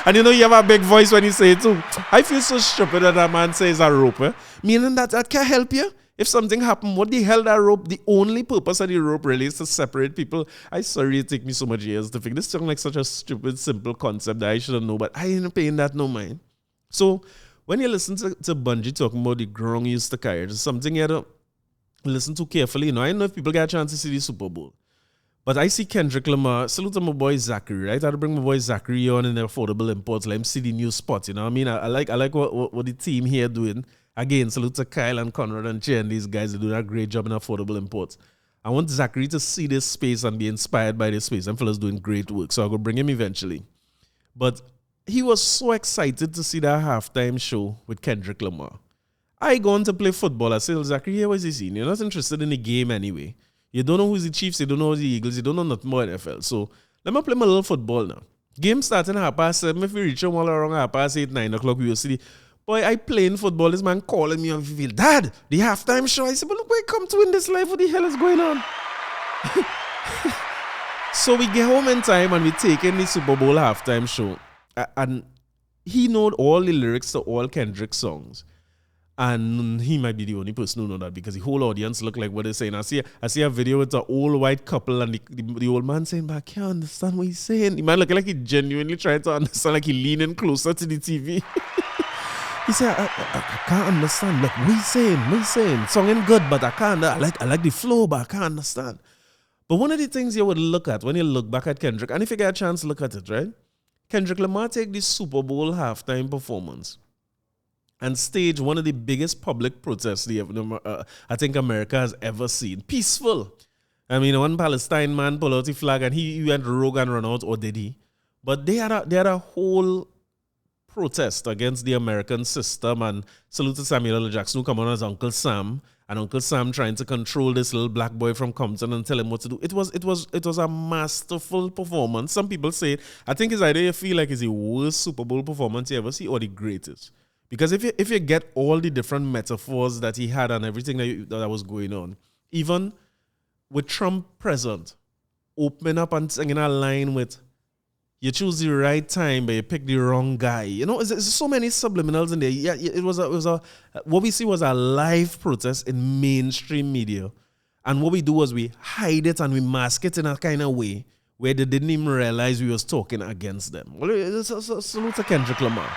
S1: And you know you have a big voice when you say it too. I feel so stupid that man says a rope. Meaning that can't help you. If something happened, what the hell that rope? The only purpose of the rope really is to separate people. I'm sorry it take me so much years to figure. This sounds like such a stupid, simple concept that I shouldn't know, but I ain't paying that no mind. So when you listen to Bungie talking about the grong used to carry, it's something you have to listen to carefully. You know, I don't know if people get a chance to see the Super Bowl. But I see Kendrick Lamar, salute to my boy Zachary, right? I had to bring my boy Zachary on in the affordable imports, let him see the new spot, you know what I mean? I like what the team here doing. Again, salute to Kyle and Conrad and Che and these guys. They're doing a great job in affordable imports. I want Zachary to see this space and be inspired by this space. And fellas doing great work. So I'll go bring him eventually. But he was so excited to see that halftime show with Kendrick Lamar. I go on to play football. I say, Zachary, here was he seen? You're not interested in the game anyway. You don't know who's the Chiefs. You don't know who's the Eagles. You don't know nothing more NFL. So let me play my little football now. Game starting 7:30. If we reach them all around 8:30, 9 o'clock, we will see the boy, I playing football. This man calling me on feel, Dad, the halftime show. I said, but look, where come to in this life? What the hell is going on? So we get home in time and we take in the Super Bowl halftime show. And he know all the lyrics to all Kendrick songs. And he might be the only person who know that because the whole audience look like what they're saying. I see a video with an old white couple and the old man saying, but I can't understand what he's saying. The man looking like he genuinely trying to understand, like he leaning closer to the TV. He said, I can't understand. Like, what you saying? Songing good, but I can't. I like the flow, but I can't understand. But one of the things you would look at when you look back at Kendrick, and if you get a chance to look at it, right? Kendrick Lamar take this Super Bowl halftime performance and stage one of the biggest public protests I think America has ever seen. Peaceful. I mean, one Palestine man pulled out the flag and he went rogue and run out, or did he? But they had a whole protest against the American system, and salute to Samuel L. Jackson who come on as Uncle Sam, and Uncle Sam trying to control this little black boy from Compton and tell him what to do. It was a masterful performance. Some people say, I think it's either you feel like it's the worst Super Bowl performance you ever see or the greatest. Because if you get all the different metaphors that he had and everything that was going on, even with Trump present, opening up and singing a line with, you choose the right time, but you pick the wrong guy. You know, there's so many subliminals in there. Yeah, it was what we see was a live protest in mainstream media. And what we do was we hide it and we mask it in a kind of way where they didn't even realize we was talking against them. Well, salute to Kendrick Lamar.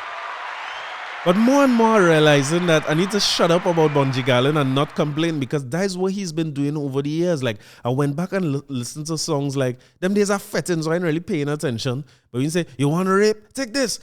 S1: But more and more realizing that I need to shut up about Bungie Garlin and not complain, because that's what he's been doing over the years. Like, I went back and listened to songs like, them days are fetting, so I ain't really paying attention. But when you say, you want to rape? Take this.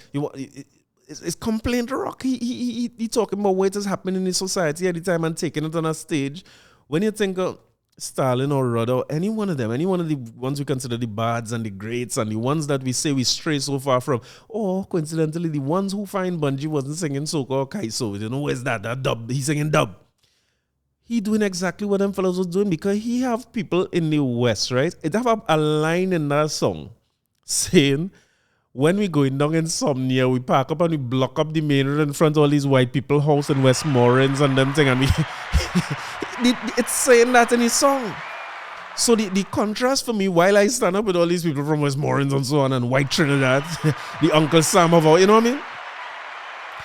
S1: It's complaint rock. He talking about what is happening in the society at the time and taking it on a stage. When you think of Stalin or Rudder, any one of the ones we consider the bards and the greats and the ones that we say we stray so far from, or coincidentally the ones who find Bungie wasn't singing soca or kaiso, you know, where's that dub, he's singing dub. He doing exactly what them fellows was doing, because he have people in the West, right? It have a line in that song saying, when we going down Insomnia, we park up and we block up the main road in front of all these white people house in Westmoreland and them thing, and we it's saying that in his song. So the contrast for me, while I stand up with all these people from Westmoreland and so on, and White Trinidad, the Uncle Sam of all, you know what I mean?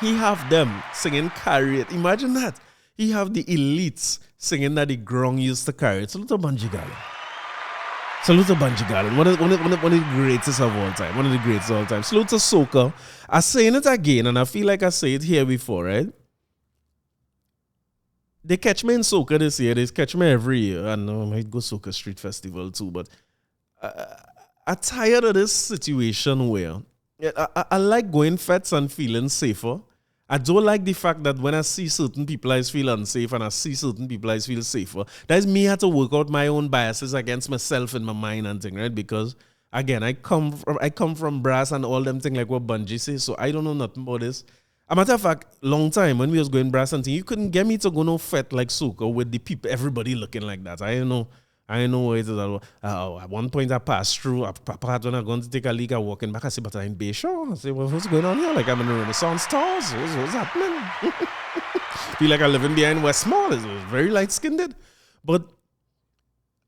S1: He have them singing Carry It. Imagine that. He have the elites singing that the grong used to carry it. Salute to Bungie Garlin. Salute to Bungie Garlin. One of the greatest of all time. One of the greatest of all time. Salute to Soaka. I'm saying it again, and I feel like I say it here before, right? They catch me in Soca this year. They catch me every year. I know I might go Soca Street Festival too, but I'm tired of this situation where I like going fetes and feeling safer. I don't like the fact that when I see certain people, I feel unsafe, and I see certain people, I feel safer. That is me have to work out my own biases against myself in my mind and thing, right? Because again, I come from brass and all them thing like what Bungie says, so I don't know nothing about this. A matter of fact, long time when we was going brass and thing, you couldn't get me to go no fete like Soca with the people, everybody looking like that. I don't know what it is. At one point I passed through, a part when I going to take a leak, I walking back, I say, but I'm in Bayshore. I say, well, what's going on here? Like I'm in the Renaissance stars. What's happening? Feel like I'm living behind Westmore. It was very light-skinned. But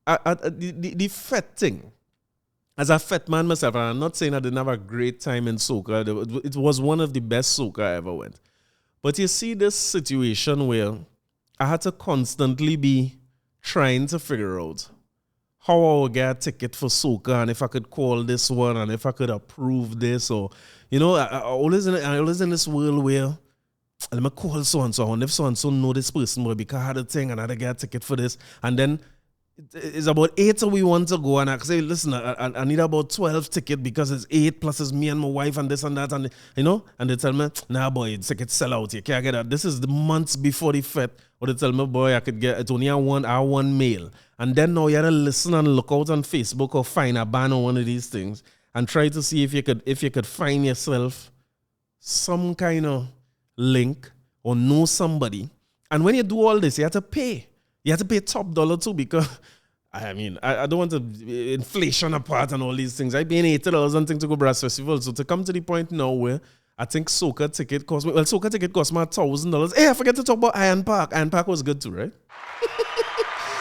S1: the fete thing, as a fete man myself, and I'm not saying I didn't have a great time in soca. It was one of the best soca I ever went. But you see this situation where I had to constantly be trying to figure out how I would get a ticket for soca, and if I could call this one, and if I could approve this, or I always in this world where let me call so and so, and if so and so know this person, boy, because I had a thing and I had to get a ticket for this, and then it's about 8 we want to go, and I say, listen, I need about 12 tickets because it's 8 plus it's me and my wife and this and that, and and they tell me, nah boy, tickets sell out, you can't get that. This is the months before the fete, or they tell me, boy, I could get it only one mail, and then now you have to listen and look out on Facebook or find a ban on one of these things and try to see if you could find yourself some kind of link or know somebody. And when you do all this, you have to pay. You have to pay top dollar too, because I don't want to inflation apart and all these things. I paying $80 and things to go Brass Festival. So to come to the point now where I think soca ticket cost me $1,000. Hey, I forget to talk about Iron Park. Iron Park was good too, right?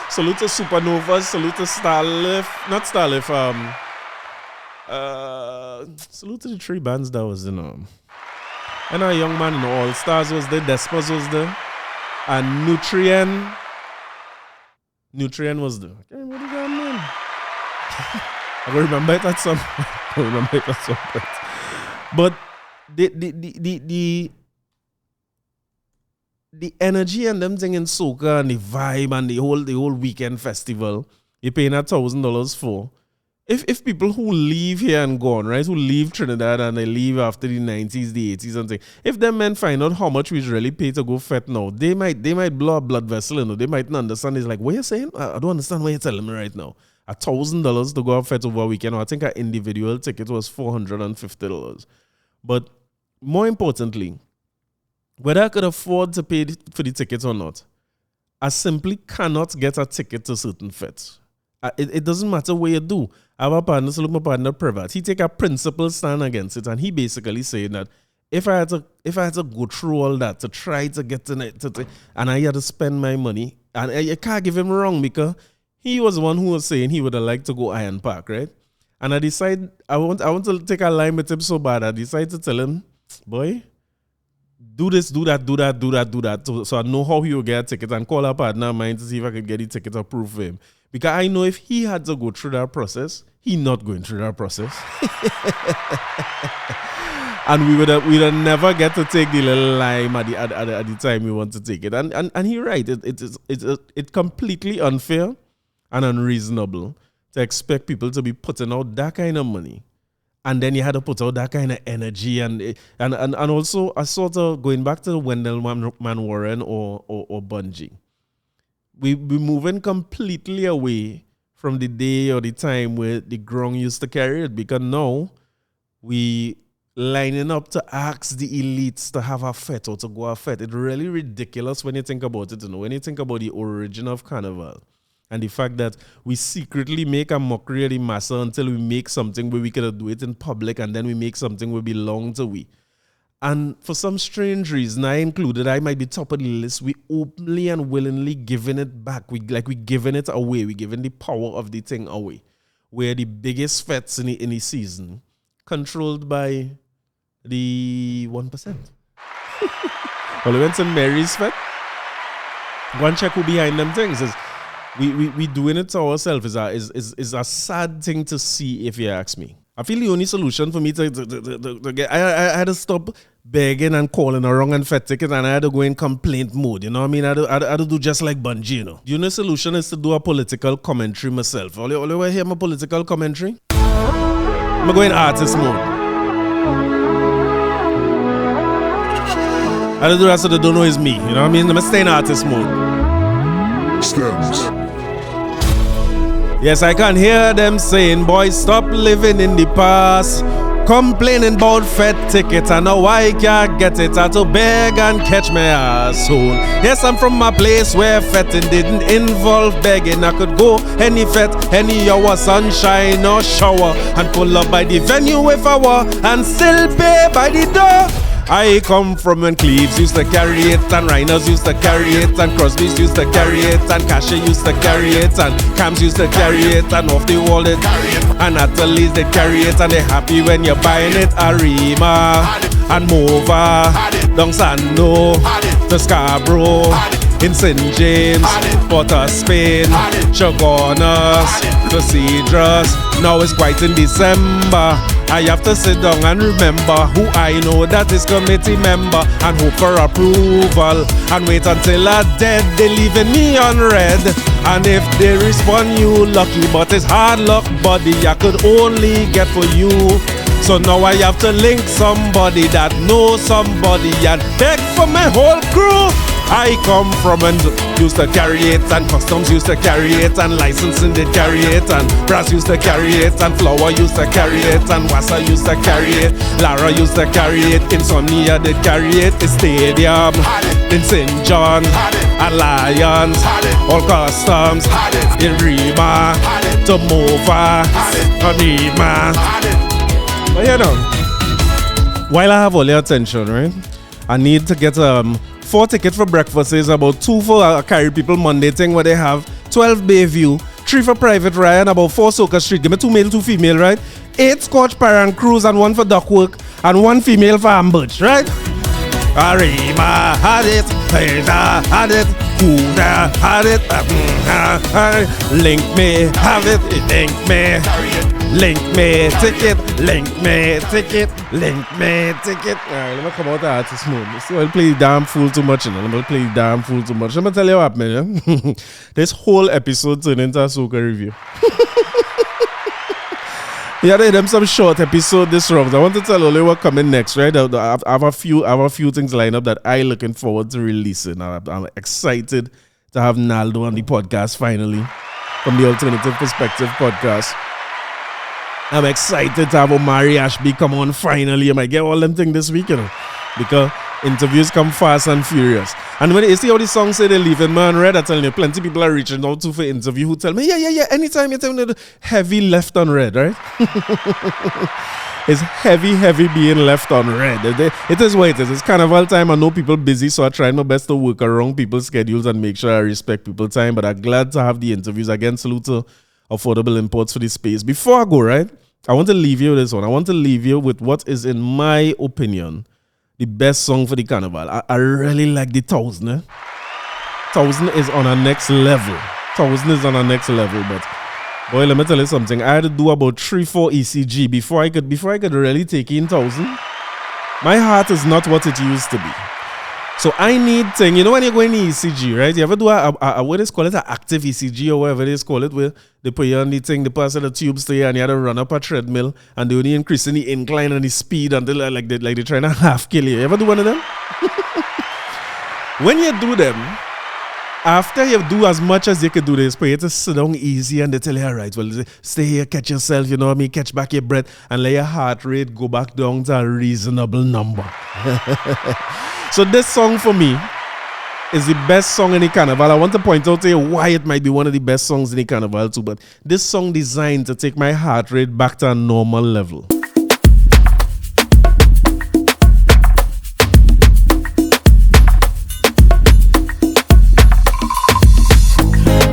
S1: Salute to Supernova, salute to Starlift, not Starlift, salute to the 3 bands that was, and a young man in All Stars was there, Despas was there, and Nutrien was there. Okay, what is that name? I don't remember it at some point. But the energy and them thing in soca and the vibe and the whole weekend festival, you're paying $1,000 for. If people who leave here and gone, right, who leave Trinidad and they leave after the 90s, the 80s and things, if them men find out how much we really pay to go fete now, they might blow a blood vessel, They might not understand. It's like, what you saying? I don't understand what you're telling me right now. $1,000 to go out fete over a weekend. I think an individual ticket was $450. But more importantly, whether I could afford to pay for the tickets or not, I simply cannot get a ticket to certain fetes. It doesn't matter what you do. I have a partner, so look, my partner Privat. He take a principled stand against it, and he basically saying that if I had to go through all that to try to get in it, and I had to spend my money, and I can't give him wrong, because he was the one who was saying he would have liked to go Iron Park, right? And I decide I want to take a line with him so bad. I decide to tell him, boy, do this, do that. So I know how he will get a ticket, and call a partner of mine to see if I could get the ticket approved for him. Because I know if he had to go through that process, he not going through that process. And we would have never get to take the little lime at the time we want to take it. And he right. It's completely unfair and unreasonable to expect people to be putting out that kind of money. And then you had to put out that kind of energy. And also, I sort of going back to the Wendell Man Warren or Bungie. We're moving completely away from the day or the time where the ground used to carry it, because now we lining up to ask the elites to have a fete or to go a fete. It's really ridiculous when you think about it. When you think about the origin of Canaval and the fact that we secretly make a mockery of the massa until we make something where we can do it in public, and then we make something where belong to we. And for some strange reason, I included, I might be top of the list, we openly and willingly giving it back. We giving it away. We giving the power of the thing away. We're the biggest fetes in the season, controlled by the 1%. Well, we went to Mary's fete. One check who behind them things is we doing it to ourselves is a sad thing to see, if you ask me. I feel the only solution for me to get, I had to stop begging and calling around and fete ticket, and I had to go in complaint mode, you know what I mean? I had to do just like Bungie, The only solution is to do a political commentary myself. All you want to hear my political commentary? I'm going artist mode. I had to do that so they don't know it's me, you know what I mean? I'm stay in artist mode.
S3: Stems.
S1: Yes, I can hear them saying, boys, stop living in the past. Complaining about fete tickets, I know I can't get it. I had to beg and catch my asshole. Yes, I'm from a place where fetting didn't involve begging. I could go any fete, any hour, sunshine or shower, and pull up by the venue if I were, and still pay by the door. I come from when Cleves used to carry it, and Rhinos used to carry it, and Crosby's used to carry it, and Cashay used to carry it, and Cams used to carry it, and off the wall they carry it, and Natalie's they carry it, and they happy when you're buying it. Arima and Mova, down Sando, to Scarborough, in St. James, Port of Spain, Chagonas, to Cedras. Now it's quite in December. I have to sit down and remember who I know that is committee member, and hope for approval, and wait until I'm dead. They leaving me on red, and if they respond, you lucky, but it's hard luck, buddy. I could only get for you. So now I have to link somebody that knows somebody and beg for my whole crew. I come from and used to carry it, and customs used to carry it, and licensing did carry it, and brass used to carry it, and flour used to carry it, and wassa used to carry it, Lara used to carry it, Insomnia did carry it, in Stadium, in St. John, Alliance, all customs, in Rima, to Mova, Anima. But you know, while I have all your attention, right, I need to get 4 tickets for breakfast, is about 2 for carry people Monday thing where they have 12 Bayview, 3 for Private Ryan, about 4 Soaka Street. Give me 2 male, 2 female, right? 8 Scotch Parent Cruise and 1 for Duckwork and 1 female for Ambush, right? Arima had it, Hadda had it, Huda had it, Link me, have it, link me. Link me ticket, link me ticket, link me ticket. Alright, let me come out of the artist mode. See, I'll play damn fool too much, you know. Let me play damn fool too much. Let me tell you what, man. Yeah? This whole episode turned into a soca review. Yeah, they them some short episode this round. I want to tell you what coming next, right? I have a few things lined up that I looking forward to releasing. I'm excited to have Naldo on the podcast finally, from the Alternative Perspective podcast. I'm excited to have Omari Ashby come on finally. I might get all them things this week, you know, because interviews come fast and furious. And when you see how the song say they leaving man red, I tell you, plenty people are reaching out to for interview who tell me, yeah, anytime you tell me the heavy left on red, right? It's heavy being left on red. It is what it is. It's carnival time. I know people busy, so I try my best to work around people's schedules and make sure I respect people's time. But I'm glad to have the interviews. Again, salute to Affordable Imports for the space. Before I go, right, I want to leave you with this one. I want to leave you with what is, in my opinion, the best song for the carnival. I really like the 1000. 1000 is on a next level. 1000 is on a next level. But boy, let me tell you something. I had to do about 3-4 ECG before I could really take in 1000. My heart is not what it used to be. So I need thing, you know, when you're going to ECG, right? You ever do a what is called it, an active ECG or whatever it is called it, where they put you on the thing, they pass the tubes to you, and you had to run up a treadmill, and they only increasing the incline and the speed until like they're trying to half kill you. You ever do one of them? When you do them, after you do as much as you can do this, but you have to sit down easy, and they tell you, all right, well, stay here, catch yourself, you know what I mean, catch back your breath, and let your heart rate go back down to a reasonable number. So this song for me is the best song in the carnival. I want to point out to you why it might be one of the best songs in the carnival too, but this song designed to take my heart rate back to a normal level.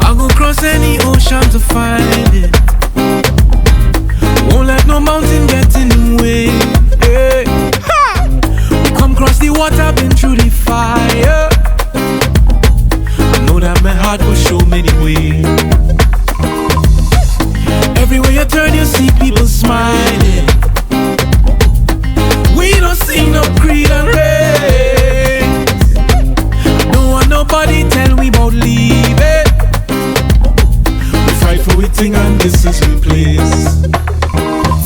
S4: I'll go cross any ocean to find it. Won't let no mountain get in the way. Hey. Come cross the water, been through the fire. I know that my heart will show many ways. Everywhere you turn, you see people smiling. We don't see no creed and race. Don't want nobody tell we about leaving. We fight for we thing and this is we place.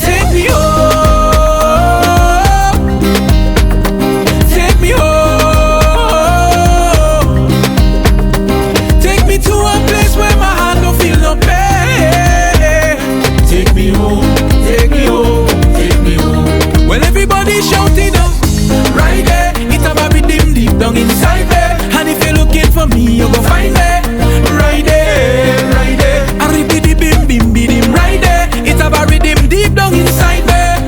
S4: Take me home. When everybody shouting out, right there, it's about me dim deep down inside there. And if you're looking for me, you go find me. Right there, right there. I repeat the bim bim bim right there. It's about rhythm deep down inside there.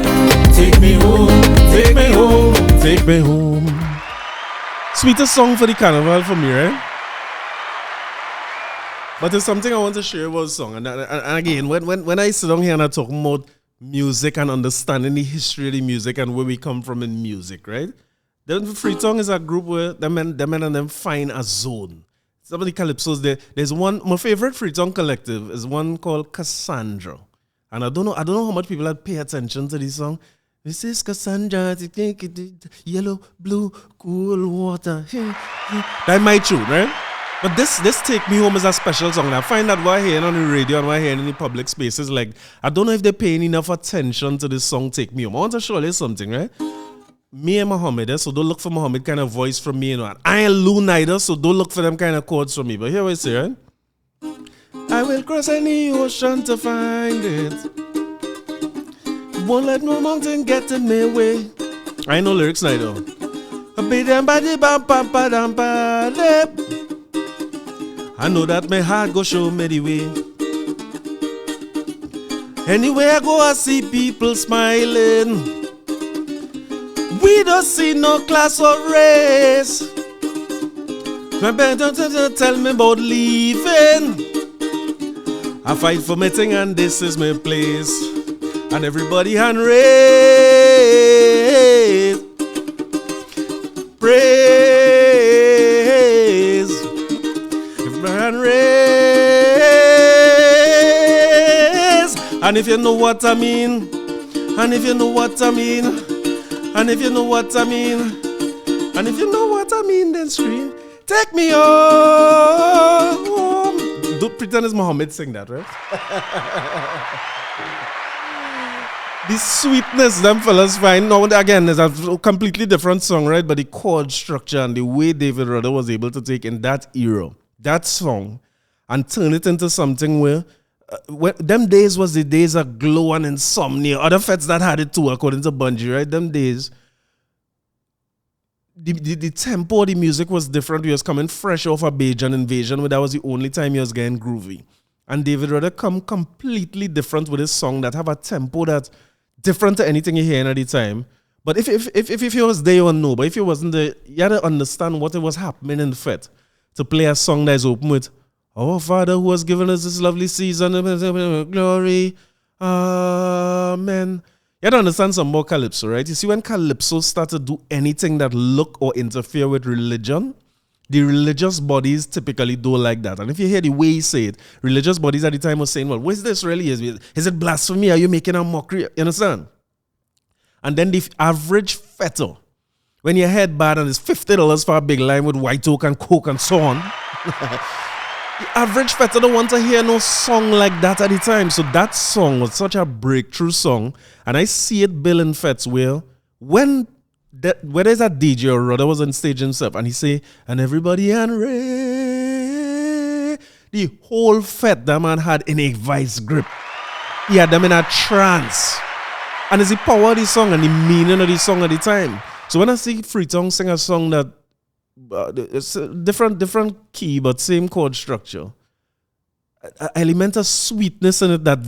S4: Take me home, take me home, take me home.
S1: Sweetest song for the carnival for me, right? But there's something I want to share about the song. And again, when I sit down here and I talk about music and understanding the history of the music and where we come from in music, right? Then Freetown is a group where them and them find a zone. Some of the calypsos there. There's one, my favorite Freetown collective is one called Cassandra. And I don't know how much people had pay attention to this song. This is Cassandra, yellow, blue, cool water. That's my tune, right? But this Take Me Home is a special song. And I find that we're hearing on the radio and we're hearing in the public spaces. Like, I don't know if they're paying enough attention to this song, Take Me Home. I want to show you something, right? Me and Muhammad, so don't look for Muhammad kind of voice from me, you know. I ain't Lou neither, so don't look for them kind of chords from me. But here we say, right? I will cross any ocean to find it. Won't let no mountain get in my way. I ain't no lyrics neither. I know that my heart go show me the way. Anywhere I go, I see people smiling. We don't see no class or race. My better tell me about leaving. I fight for my thing and this is my place. And everybody hand raise. Praise. Everybody hand raise. And if you know what I mean. And if you know what I mean. And if you know what I mean, and if you know what I mean, then scream, take me home. Don't pretend it's Muhammad sing that, right? The sweetness them fellas find. Now, again, there's a completely different song, right? But the chord structure and the way David Rudder was able to take in that era, that song, and turn it into something where them days was the days of glow and insomnia. Other fetes that had it too, according to Bungie, right? Them days, the tempo of the music was different. We was coming fresh off a Bajan invasion, where that was the only time he was getting groovy. And David Rudder come completely different with his song that have a tempo that's different to anything you hear at the time. But if he was there, you would know. But if he wasn't there, you had to understand what it was happening in the fete to play a song that is open with Our Father who has given us this lovely season of glory. Amen. You have to understand some more calypso, right? You see, when calypso start to do anything that look or interfere with religion, the religious bodies typically don't like that. And if you hear the way he say it, religious bodies at the time were saying, well, what is this really? Is it blasphemy? Are you making a mockery? You understand? And then the average fetter, when your head bad and it's $50 for a big line with white oak and coke and so on, the average fetter don't want to hear no song like that at the time. So that song was such a breakthrough song. And I see it Bill and Fets where there's a DJ or Rudder was on stage himself and he say, and everybody and Ray. The whole fete that man had in a vice grip. He had them in a trance. And it's the power of the song and the meaning of the song at the time. So when I see Freetown sing a song that it's a different key but same chord structure, an element of sweetness in it that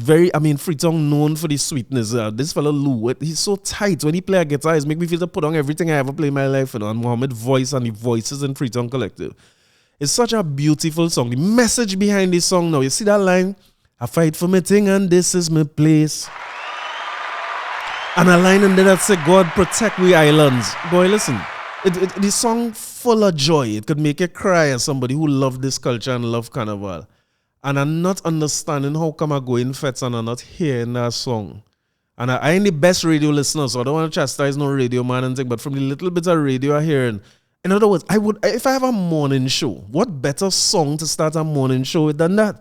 S1: Freetown known for the sweetness. This fellow Lou, he's so tight. When he play a guitar, it make me feel to put on everything I ever play in my life. You know, and Muhammad's voice and the voices in Freetown Collective. It's such a beautiful song. The message behind this song now, you see that line? I fight for my thing and this is my place. And a line in there that say, God protect we islands. Boy, listen, the song full of joy. It could make you cry as somebody who love this culture and love carnival. And I'm not understanding how come I go in fetes and I'm not hearing that song. And I ain't the best radio listener, so I don't want to chastise no radio man and thing, but from the little bit of radio I hear, in other words, if I have a morning show, what better song to start a morning show with than that?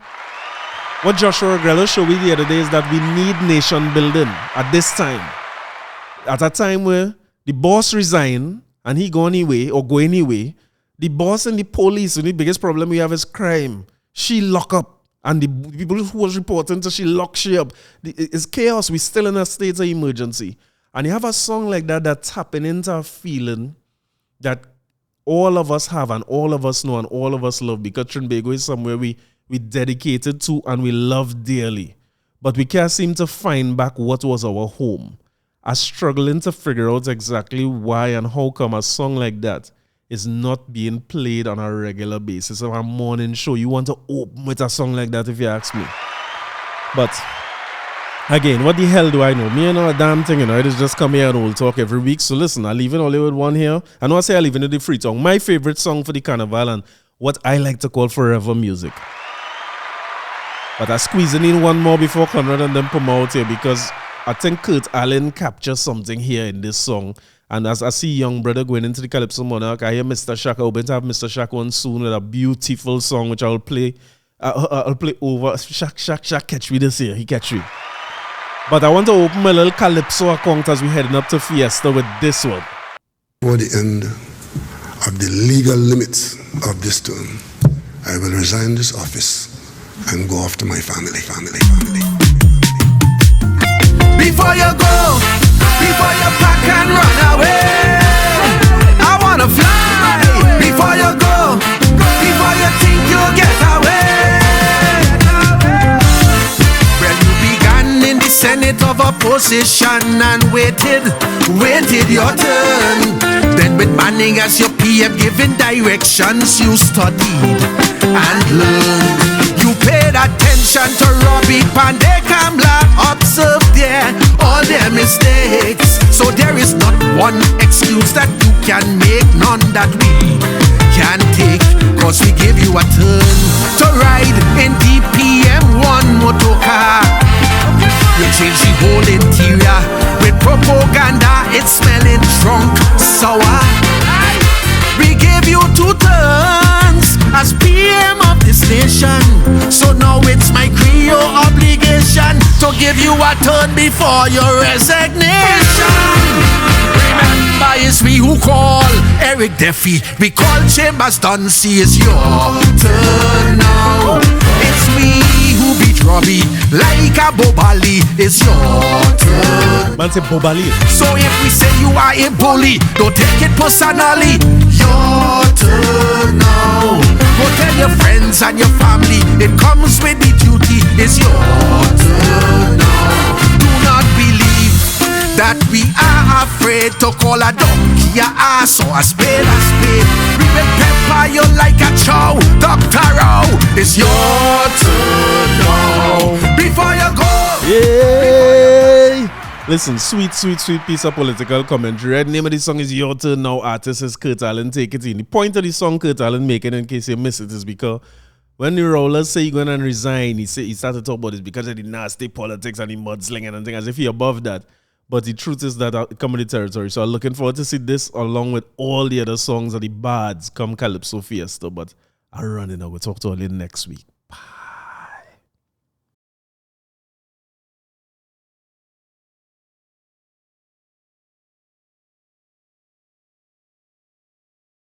S1: What Joshua Regrello showed me the other day is that we need nation building at this time. At a time where the boss resign and he go anyway, the boss and the police, the biggest problem we have is crime. She lock up. And the people who was reporting to she lock she up. It's chaos. We're still in a state of emergency. And you have a song like that that's tapping into a feeling that all of us have and all of us know and all of us love, because Trinbago is somewhere we dedicated to and we love dearly. But we can't seem to find back what was our home. I'm struggling to figure out exactly why and how come a song like that is not being played on a regular basis. On a morning show, you want to open with a song like that if you ask me. But again, what the hell do I know? Me and a damn thing, it is just come here and we'll talk every week. So listen, I'll leave it only with one here. I know I say I'll leave it in the free song. My favorite song for the carnival and what I like to call forever music. But I'm squeezing in one more before Conrad and them come out here because I think Kurt Allen captures something here in this song. And as I see young brother going into the Calypso Monarch, I hear Mr. Shaka. We're going to have Mr. Shaka on soon with a beautiful song which I'll play. I'll play over. Shak catch me this year. He catch me. But I want to open my little Calypso account as we're heading up to Fiesta with this one.
S5: Before the end of the legal limits of this term, I will resign this office and go off to my family.
S2: Before you go, before you pack and run away, I wanna fly. Before you go, before you think you'll get away. Well, you began in the Senate of opposition and waited your turn. Then with Manning as your PM giving directions, you studied and learned. You paid attention to Robbie Pandey Kamla, observed all their mistakes. So there is not one excuse that you can make, none that we can take. Cause we give you a turn to ride in DPM1 motorcar. You change the whole interior with propaganda, it's smelling drunk, sour. We gave you 2 turns as PM of this nation. So now it's my Creole obligation to give you a turn before your resignation. Remember, it's we who call Eric Duffy. We call Chambers Duncy. It's your turn now. It's me who beat Robbie like a Bobali. It's your turn.
S1: Man say Bobali.
S2: So if we say you are a bully, don't take it personally. Your turn now. Go tell your friends and your family, it comes with the duty. It's your turn now. Do not believe that we are afraid to call a donkey a ass or a spade a spade. We will pepper you like a chow. Dr. Row, it's your turn now. Before you go.
S1: Yay! Listen, sweet piece of political commentary. The name of the song is Your Turn Now. Artist is Kurt Allen. Take it in. The point of the song Kurt Allen making, in case you miss it, is because when the rollers say you're going to resign, he started to talk about this because of the nasty politics and the mudslinging and things as if you're above that. But the truth is that it come with the territory. So I'm looking forward to see this along with all the other songs of the bads come Calypso Fiesta. But I'm running out. We'll talk to you next week.